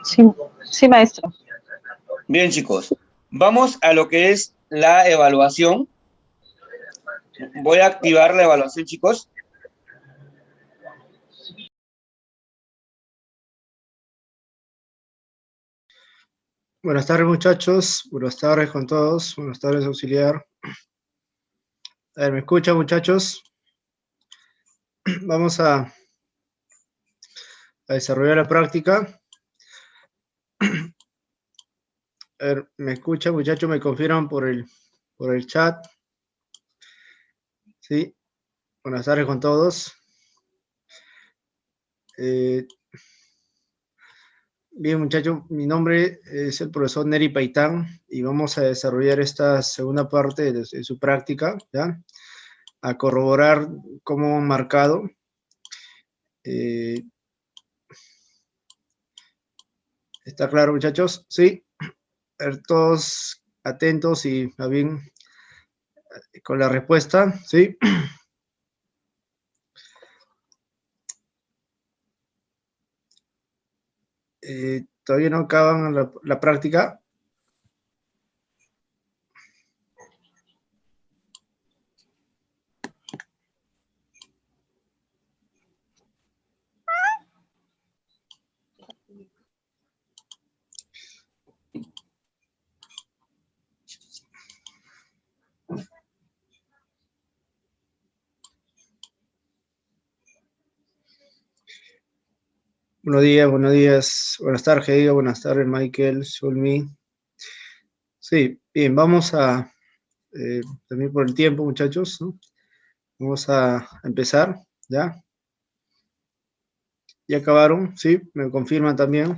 S3: Sí, sí, maestro.
S2: Bien, chicos, vamos a lo que es la evaluación. Voy a activar la evaluación, chicos.
S4: Buenas tardes, muchachos. Buenas tardes con todos. Buenas tardes, auxiliar. A ver, ¿me escuchan, muchachos? Vamos a desarrollar la práctica. A ver, ¿me escuchan, muchachos? ¿Me confirman por el chat? Sí. Buenas tardes con todos. Bien, muchachos, mi nombre es el profesor Neri Paitán y vamos a desarrollar esta segunda parte de su práctica, ¿ya? A corroborar cómo han marcado. ¿Está claro, muchachos? Sí. A ver, todos atentos y bien con la respuesta, ¿sí? Todavía no acaban la práctica. Buenos días, buenas tardes, Diego, buenas tardes, Michael, Sulmi. Sí, bien, vamos a, también por el tiempo, muchachos, ¿no? Vamos a empezar, ¿ya? ¿Ya acabaron? ¿Sí? ¿Me confirman también?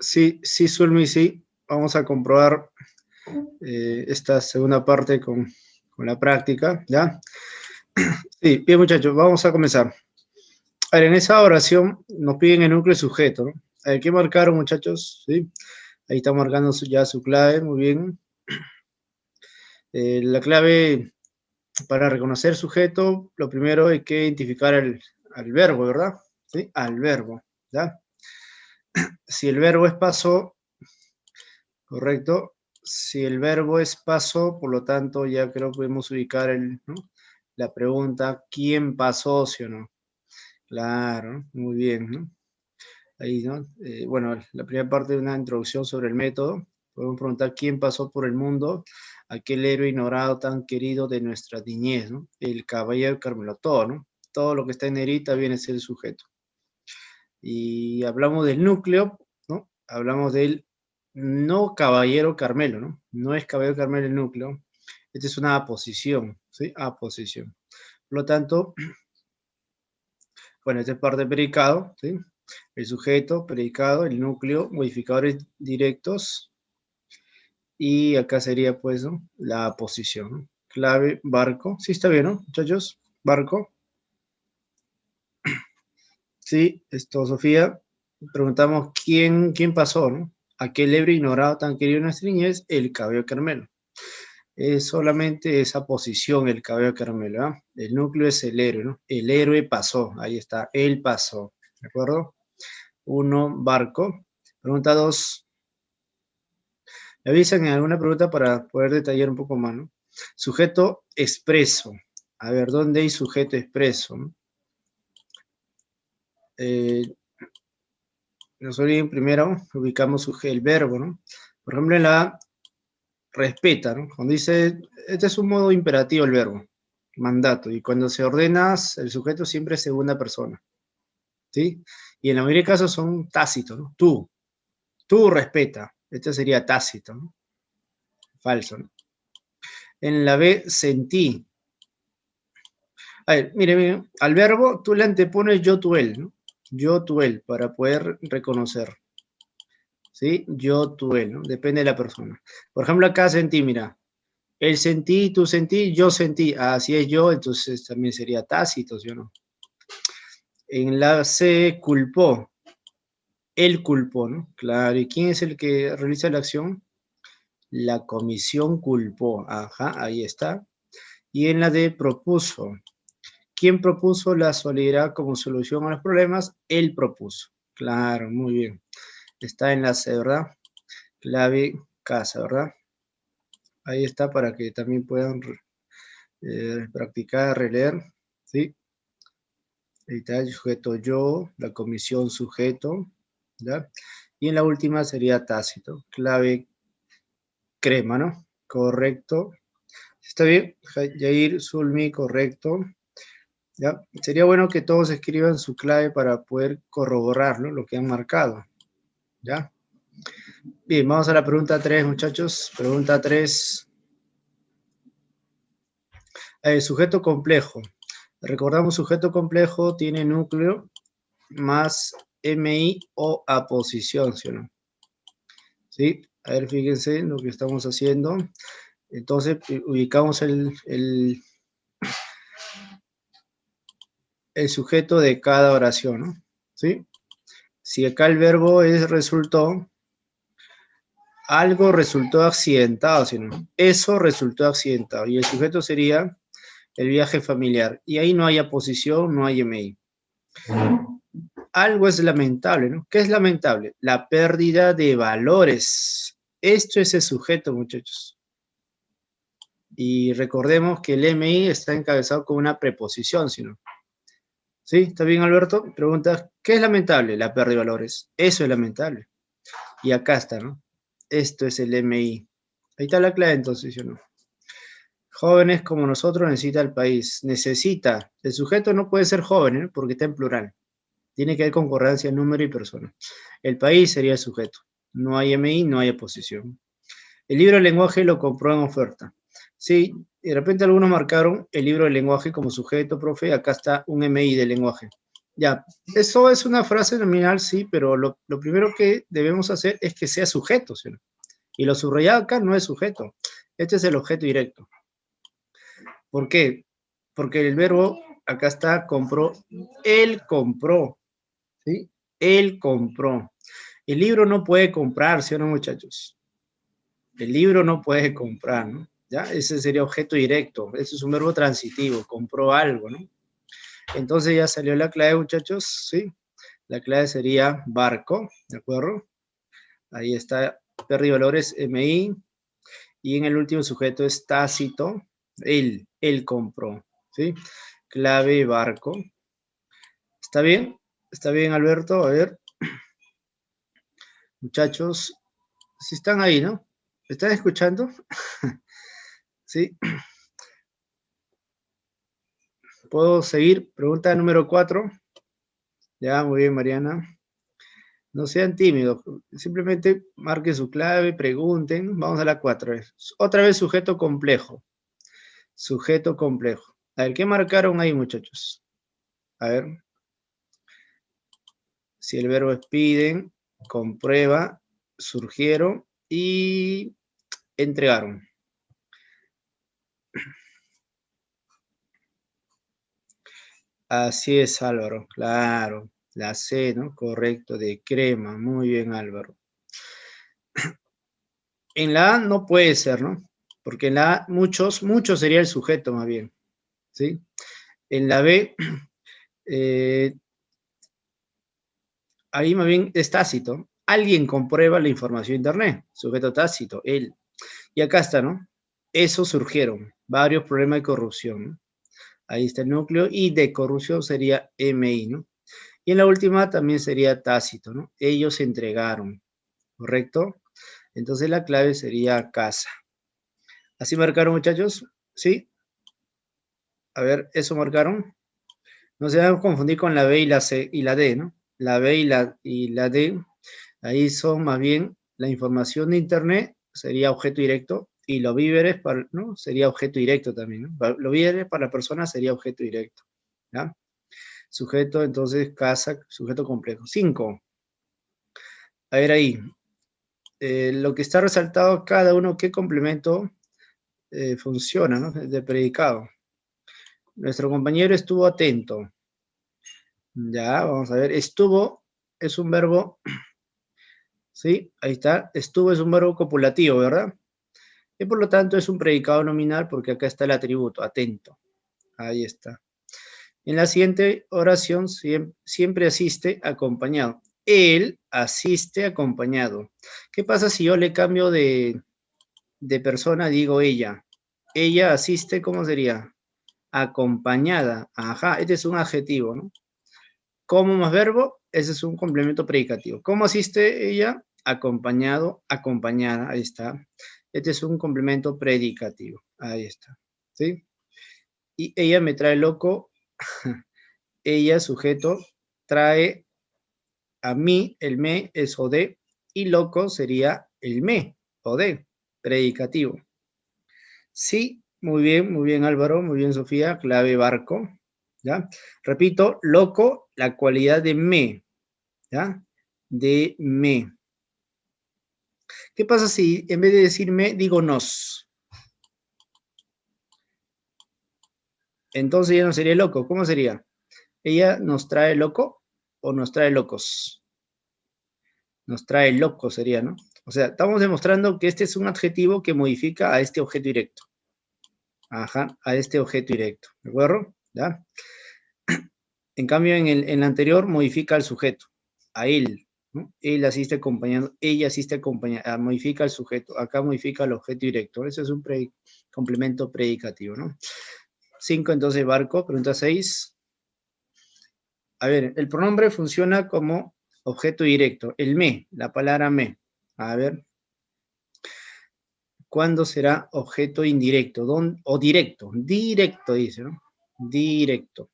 S4: Sí, sí, Zulmi, sí. Vamos a comprobar esta segunda parte con la práctica, ¿ya? Sí, bien, muchachos, vamos a comenzar. A ver, en esa oración nos piden el núcleo y sujeto, ¿no? A ver, ¿qué marcaron, muchachos? ¿Sí? Ahí está marcando ya su clave, muy bien. La clave para reconocer sujeto, lo primero hay que identificar al verbo, ¿verdad? ¿Sí? Al verbo, ¿ya? Si el verbo es pasó, correcto. Si el verbo es pasó, por lo tanto, ya creo que podemos ubicar ¿no? La pregunta, ¿quién pasó, sí o no? Claro, muy bien, ¿no? Ahí, ¿no? Bueno, la primera parte de una introducción sobre el método. Podemos preguntar quién pasó por el mundo, aquel héroe ignorado tan querido de nuestra niñez, ¿no? El caballero Carmelo, todo, ¿no? Todo lo que está en negrita viene a ser el sujeto. Y hablamos del núcleo, ¿no? Hablamos del no caballero Carmelo, ¿no? No es caballero Carmelo el núcleo. Esta es una aposición, ¿sí? Aposición. Por lo tanto, bueno, esta es parte del predicado, ¿sí? El sujeto, predicado, el núcleo, modificadores directos, y acá sería, pues, ¿no? La aposición, ¿no? Clave, barco. Sí, está bien, ¿no, muchachos? Barco. Sí, esto, Sofía. Preguntamos quién pasó, ¿no? Aquel héroe ignorado tan querido en nuestra niñez, el cabello Carmelo. Es solamente esa posición, el cabello Carmelo, ¿ah? El núcleo es el héroe, ¿no? El héroe pasó, ahí está, él pasó, ¿de acuerdo? 1, barco. Pregunta 2. Me avisan en alguna pregunta para poder detallar un poco más, ¿no? Sujeto expreso. A ver, ¿dónde hay sujeto expreso? Nos olviden primero, ubicamos el verbo, ¿no? Por ejemplo, en la respeta, ¿no? Cuando dice, este es un modo imperativo el verbo, mandato, y cuando se ordena el sujeto siempre es segunda persona, ¿sí? Y en la mayoría de casos son tácitos, ¿no? Tú respeta, este sería tácito, ¿no? Falso, ¿no? En la B, sentí. A ver, mire, al verbo tú le antepones yo, tú, él, ¿no? Yo, tú, él, para poder reconocer, ¿sí? Yo, tú, él, ¿no? Depende de la persona. Por ejemplo, acá sentí, mira, él sentí, tú sentí, yo sentí. Así es yo, entonces también sería tácito, ¿sí o no? En la C, culpó. Él culpó, ¿no? Claro, ¿y quién es el que realiza la acción? La comisión culpó. Ajá, ahí está. Y en la D, propuso. ¿Quién propuso la solidaridad como solución a los problemas? Él propuso. Claro, muy bien. Está en la C, ¿verdad? Clave casa, ¿verdad? Ahí está para que también puedan practicar, releer, ¿sí? Ahí está el sujeto yo, la comisión sujeto, ¿ya? Y en la última sería tácito, clave crema, ¿no? Correcto. ¿Está bien? Jair, Zulmi, correcto. ¿Ya? Sería bueno que todos escriban su clave para poder corroborar, ¿no? Lo que han marcado, ¿ya? Bien, vamos a la pregunta 3, muchachos. Pregunta 3. Sujeto complejo. Recordamos, sujeto complejo tiene núcleo más MI o aposición, ¿sí o no? ¿Sí? A ver, fíjense lo que estamos haciendo. Entonces, ubicamos el sujeto de cada oración, ¿no? ¿Sí? Si acá el verbo es resultó, algo resultó accidentado, ¿sí o no? Eso resultó accidentado. Y el sujeto sería el viaje familiar. Y ahí no hay aposición, no hay MI. Algo es lamentable, ¿no? ¿Qué es lamentable? La pérdida de valores. Esto es el sujeto, muchachos. Y recordemos que el MI está encabezado con una preposición, ¿sí no? ¿Sí? ¿Está bien, Alberto? Pregunta, ¿qué es lamentable? La pérdida de valores. Eso es lamentable. Y acá está, ¿no? Esto es el MI. Ahí está la clave, entonces, ¿sí o no? Jóvenes como nosotros necesita el país. Necesita. El sujeto no puede ser joven, ¿eh? Porque está en plural. Tiene que haber concordancia, número y persona. El país sería el sujeto. No hay MI, no hay oposición. El libro de lenguaje lo compró en oferta. Sí, de repente algunos marcaron el libro de lenguaje como sujeto, profe. Acá está un MI de lenguaje. Ya, eso es una frase nominal, sí, pero lo primero que debemos hacer es que sea sujeto, ¿sí? Y lo subrayado acá no es sujeto. Este es el objeto directo. ¿Por qué? Porque el verbo, acá está, compró. Él compró, ¿sí? Él compró. El libro no puede comprar, ¿sí o no, muchachos? El libro no puede comprar, ¿no? ¿Ya? Ese sería objeto directo. Ese es un verbo transitivo, compró algo, ¿no? Entonces ya salió la clave, muchachos, ¿sí? La clave sería barco, ¿de acuerdo? Ahí está, Perry Valores, MI. Y en el último sujeto es Tácito, él compró, ¿sí? Clave barco. ¿Está bien? ¿Está bien, Alberto? A ver. Muchachos, si están ahí, ¿no? ¿Me están escuchando? ¿Sí? ¿Puedo seguir? Pregunta número 4. Ya, muy bien, Mariana. No sean tímidos, simplemente marquen su clave, pregunten. Vamos a la 4. Otra vez sujeto complejo. Sujeto complejo. A ver, ¿qué marcaron ahí, muchachos? A ver. Si el verbo es piden, comprueba, surgieron y entregaron. Así es, Álvaro, claro. La C, ¿no? Correcto, de crema. Muy bien, Álvaro. En la A no puede ser, ¿no? Porque en la A muchos sería el sujeto más bien, ¿sí? En la B, ahí más bien es tácito. Alguien comprueba la información de Internet. Sujeto tácito, él. Y acá está, ¿no? Eso surgieron. Varios problemas de corrupción, ¿no? Ahí está el núcleo, y de corrupción sería MI, ¿no? Y en la última también sería tácito, ¿no? Ellos entregaron, ¿correcto? Entonces la clave sería casa. ¿Así marcaron, muchachos? ¿Sí? A ver, ¿eso marcaron? No se van a confundir con la B y la C y la D, ¿no? La B y la D, ahí son más bien la información de Internet, sería objeto directo, y los víveres, ¿no? Sería objeto directo también, ¿no? Los víveres para la persona sería objeto directo, ¿ya? Sujeto, entonces, casa, sujeto complejo. 5. A ver ahí. Lo que está resaltado cada uno, qué complemento funciona, ¿no? De predicado. Nuestro compañero estuvo atento. Ya, vamos a ver. Estuvo es un verbo, ¿sí? Ahí está. Estuvo es un verbo copulativo, ¿verdad? Y por lo tanto es un predicado nominal porque acá está el atributo, atento. Ahí está. En la siguiente oración siempre asiste acompañado. Él asiste acompañado. ¿Qué pasa si yo le cambio de persona? Digo ella. Ella asiste, ¿cómo sería? Acompañada. Ajá, este es un adjetivo, ¿no? ¿Cómo más verbo? Ese es un complemento predicativo. ¿Cómo asiste ella? Acompañado, acompañada. Ahí está. Este es un complemento predicativo. Ahí está. ¿Sí? Y ella me trae loco. Ella, sujeto, trae a mí, el me es OD, y loco sería el me, OD, predicativo. Sí, muy bien Álvaro, muy bien Sofía, clave barco, ¿ya? Repito, loco, la cualidad de me, ¿ya? De me. ¿Qué pasa si en vez de decir me, digo nos? Entonces ya no sería loco, ¿cómo sería? ¿Ella nos trae loco o nos trae locos? Nos trae loco sería, ¿no? O sea, estamos demostrando que este es un adjetivo que modifica a este objeto directo. Ajá, a este objeto directo, ¿de acuerdo? ¿Ya? En cambio, en el anterior modifica al sujeto, a él, ¿no? Él asiste acompañando, ella asiste acompañando, modifica al sujeto, acá modifica al objeto directo. Eso es un complemento predicativo, ¿no? 5, entonces, barco. Pregunta 6. A ver, el pronombre funciona como objeto directo. El me, la palabra me. A ver. ¿Cuándo será objeto indirecto? O directo. Directo, dice, ¿no? Directo.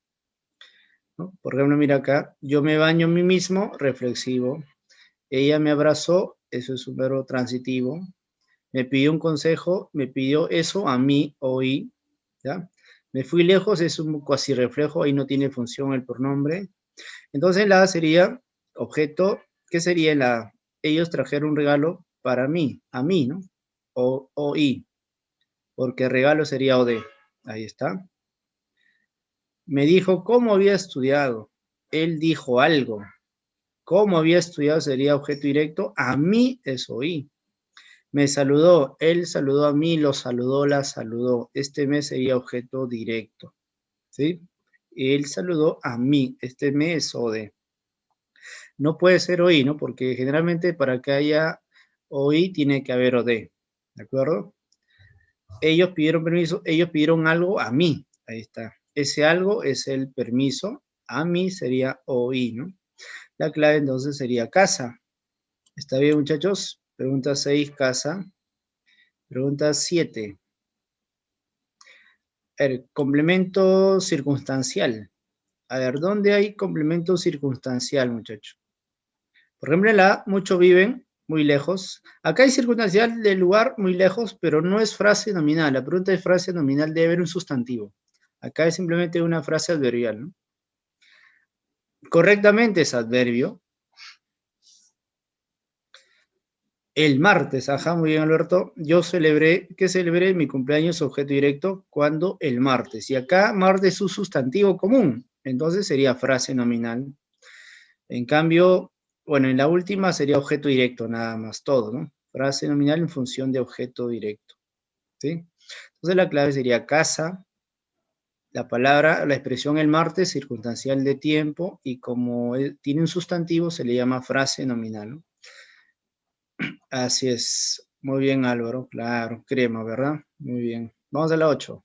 S4: ¿No? Por ejemplo, mira acá. Yo me baño a mí mismo, reflexivo. Ella me abrazó, eso es un verbo transitivo. Me pidió un consejo, me pidió eso a mí, oí. ¿Ya? Me fui lejos, es un cuasi reflejo, ahí no tiene función el pronombre. Entonces la A sería objeto, ¿qué sería la A? Ellos trajeron un regalo para mí, a mí, ¿no? O I, porque regalo sería OD. Ahí está. Me dijo cómo había estudiado. Él dijo algo. Cómo había estudiado sería objeto directo. A mí es OI. Me saludó. Él saludó a mí, lo saludó, la saludó. Este me sería objeto directo. ¿Sí? Él saludó a mí. Este me es OD. No puede ser OI, ¿no? Porque generalmente para que haya OI tiene que haber OD. ¿De acuerdo? Ellos pidieron permiso, ellos pidieron algo a mí. Ahí está. Ese algo es el permiso. A mí sería OI, ¿no? La clave entonces sería casa. ¿Está bien, muchachos? Pregunta 6, casa. Pregunta 7. El complemento circunstancial. A ver, ¿dónde hay complemento circunstancial, muchachos? Por ejemplo, en la A, muchos viven muy lejos. Acá hay circunstancial del lugar muy lejos, pero no es frase nominal. La pregunta de frase nominal debe haber un sustantivo. Acá es simplemente una frase adverbial, ¿no? Correctamente es adverbio. El martes, ajá, muy bien, Alberto. Yo celebré, ¿qué celebré? Mi cumpleaños, objeto directo, ¿cuándo? El martes. Y acá martes es un sustantivo común, entonces sería frase nominal. En cambio, bueno, en la última sería objeto directo, nada más, todo, ¿no? Frase nominal en función de objeto directo, ¿sí? Entonces la clave sería casa, la palabra, la expresión el martes, circunstancial de tiempo, y como tiene un sustantivo, se le llama frase nominal, ¿no? Así es. Muy bien, Álvaro. Claro, crema, ¿verdad? Muy bien. Vamos a la 8.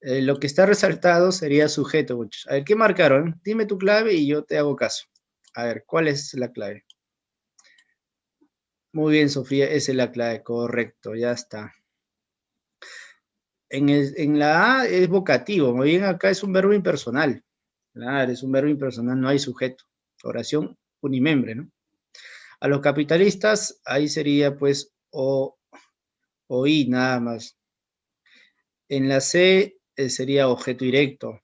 S4: Lo que está resaltado sería sujeto, muchachos. A ver, ¿qué marcaron? Dime tu clave y yo te hago caso. A ver, ¿cuál es la clave? Muy bien, Sofía, esa es la clave. Correcto, ya está. En la A es vocativo. Muy bien, acá es un verbo impersonal. Claro, es un verbo impersonal, no hay sujeto. Oración unimembre, ¿no? A los capitalistas, ahí sería pues o I nada más. En la C sería objeto directo.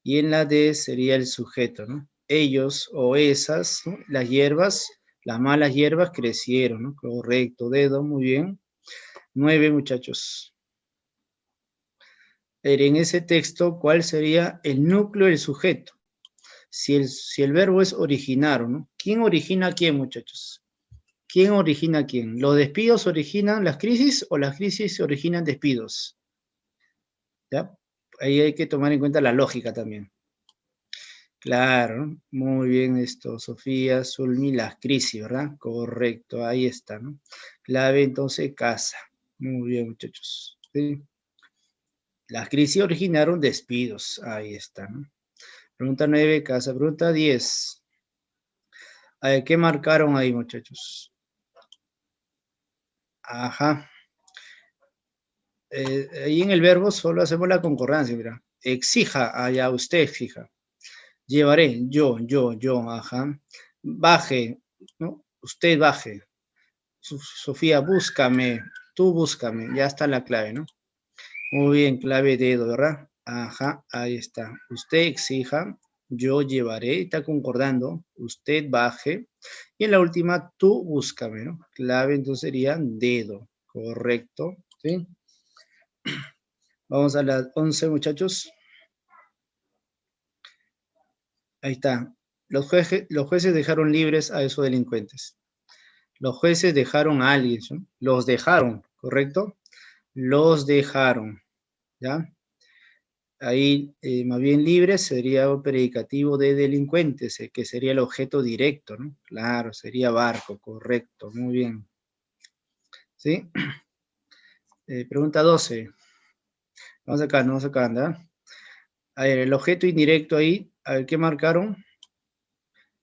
S4: Y en la D sería el sujeto, ¿no? Ellos o esas, ¿no? Las hierbas, las malas hierbas crecieron, ¿no? Correcto, dedo, muy bien. 9, muchachos. En ese texto, ¿cuál sería el núcleo del sujeto? Si el verbo es originar, ¿no? ¿Quién origina a quién, muchachos? ¿Quién origina a quién? ¿Los despidos originan las crisis o las crisis originan despidos? ¿Ya? Ahí hay que tomar en cuenta la lógica también. Claro, muy bien esto, Sofía, Zulmi, las crisis, ¿verdad? Correcto, ahí está, ¿no? Clave entonces, casa. Muy bien, muchachos. ¿Sí? Las crisis originaron despidos, ahí está, ¿no? Pregunta 9, casa. Pregunta 10. A ver, ¿qué marcaron ahí, muchachos? Ajá. Ahí en el verbo solo hacemos la concordancia, mira. Exija, allá usted exija. Llevaré, yo, ajá. Baje, ¿no? Usted baje. Sofía, búscame, tú búscame, ya está la clave, ¿no? Muy bien, clave dedo, ¿verdad? Ajá, ahí está. Usted exija, yo llevaré, está concordando, usted baje, y en la última, tú búscame, ¿no? Clave entonces sería dedo, correcto, ¿sí? Vamos a las 11, muchachos. Ahí está. Los jueces dejaron libres a esos delincuentes. Los jueces dejaron a alguien, ¿no? Los dejaron, ¿correcto? Los dejaron, ¿ya? Ahí, más bien libre sería un predicativo de delincuentes, que sería el objeto directo, ¿no? Claro, sería barco, correcto, muy bien. ¿Sí? Pregunta 12. Vamos acá, ¿verdad? A ver, el objeto indirecto ahí, a ver, ¿qué marcaron?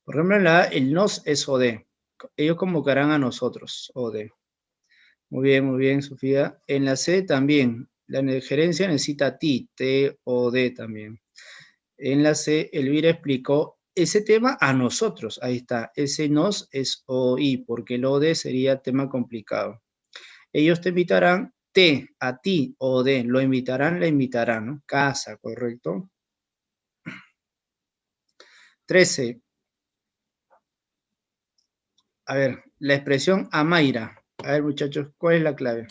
S4: Por ejemplo, en la A, el nos es OD. Ellos convocarán a nosotros, OD. Muy bien, Sofía. En la C también, la gerencia necesita a ti, T o D también. En la C, Elvira explicó ese tema a nosotros. Ahí está. Ese nos es OI, porque el OD sería tema complicado. Ellos te invitarán, T, a ti, OD. Lo invitarán, la invitarán, ¿no? Casa, ¿correcto? 13. A ver, la expresión Amaira. A ver, muchachos, ¿cuál es la clave?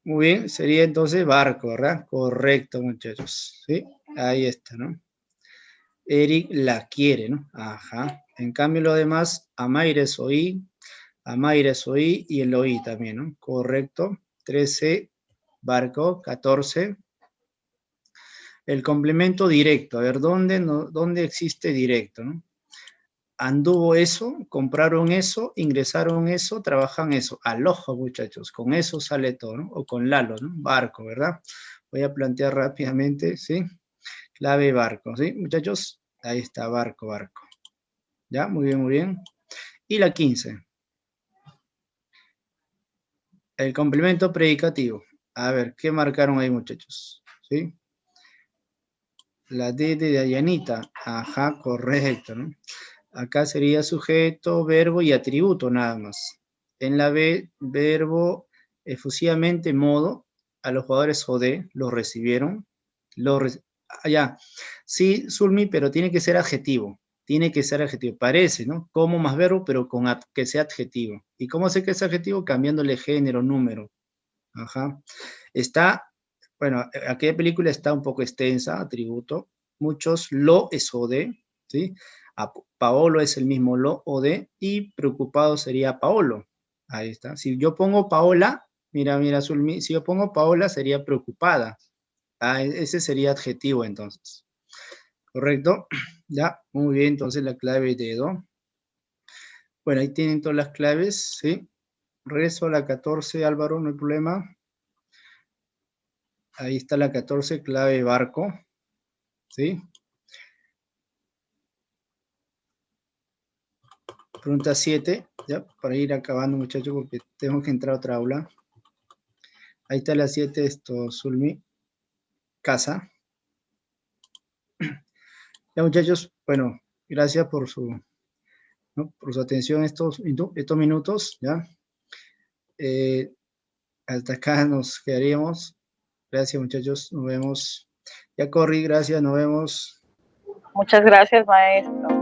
S4: Muy bien, sería entonces barco, ¿verdad? Correcto, muchachos. ¿Sí? Ahí está, ¿no? Eric la quiere, ¿no? Ajá. En cambio, lo demás, Amaira es oí, Amaira es oí y el oí también, ¿no? Correcto. 13, barco. 14. El complemento directo. A ver, ¿dónde existe directo, no? Anduvo eso, compraron eso, ingresaron eso, trabajan eso. Al ojo, muchachos, con eso sale todo, ¿no? O con Lalo, ¿no? Barco, ¿verdad? Voy a plantear rápidamente, ¿sí? Clave barco, ¿sí? Muchachos, ahí está, barco, barco. ¿Ya? Muy bien, muy bien. Y la 15. El complemento predicativo. A ver, ¿qué marcaron ahí, muchachos? ¿Sí? La D de Dayanita. Ajá, correcto, ¿no? Acá sería sujeto, verbo y atributo nada más. En la B, verbo efusivamente, modo. A los jugadores OD los recibieron. Ya. Sí, Zulmi, pero tiene que ser adjetivo. Tiene que ser adjetivo. Parece, ¿no? Como más verbo, pero con que sea adjetivo. ¿Y cómo sé que es adjetivo? Cambiándole género, número. Ajá. Está, bueno, aquella película está un poco extensa, atributo. Muchos lo es OD, ¿sí? A Paolo es el mismo lo o de, y preocupado sería Paolo. Ahí está. Si yo pongo Paola, mira, Zulmi, si yo pongo Paola sería preocupada. Ese sería adjetivo entonces. ¿Correcto? Ya, muy bien, entonces la clave de do. Bueno, ahí tienen todas las claves, ¿sí? Regreso a la 14, Álvaro, no hay problema. Ahí está la 14, clave barco, ¿sí? Pregunta 7, ya, para ir acabando, muchachos, porque tengo que entrar a otra aula. Ahí está la 7, Zulmi, casa. Ya, muchachos, bueno, gracias por su atención estos minutos, ¿ya? Hasta acá nos quedaríamos. Gracias, muchachos, nos vemos. Ya, Corri, gracias, nos vemos.
S3: Muchas gracias, maestro.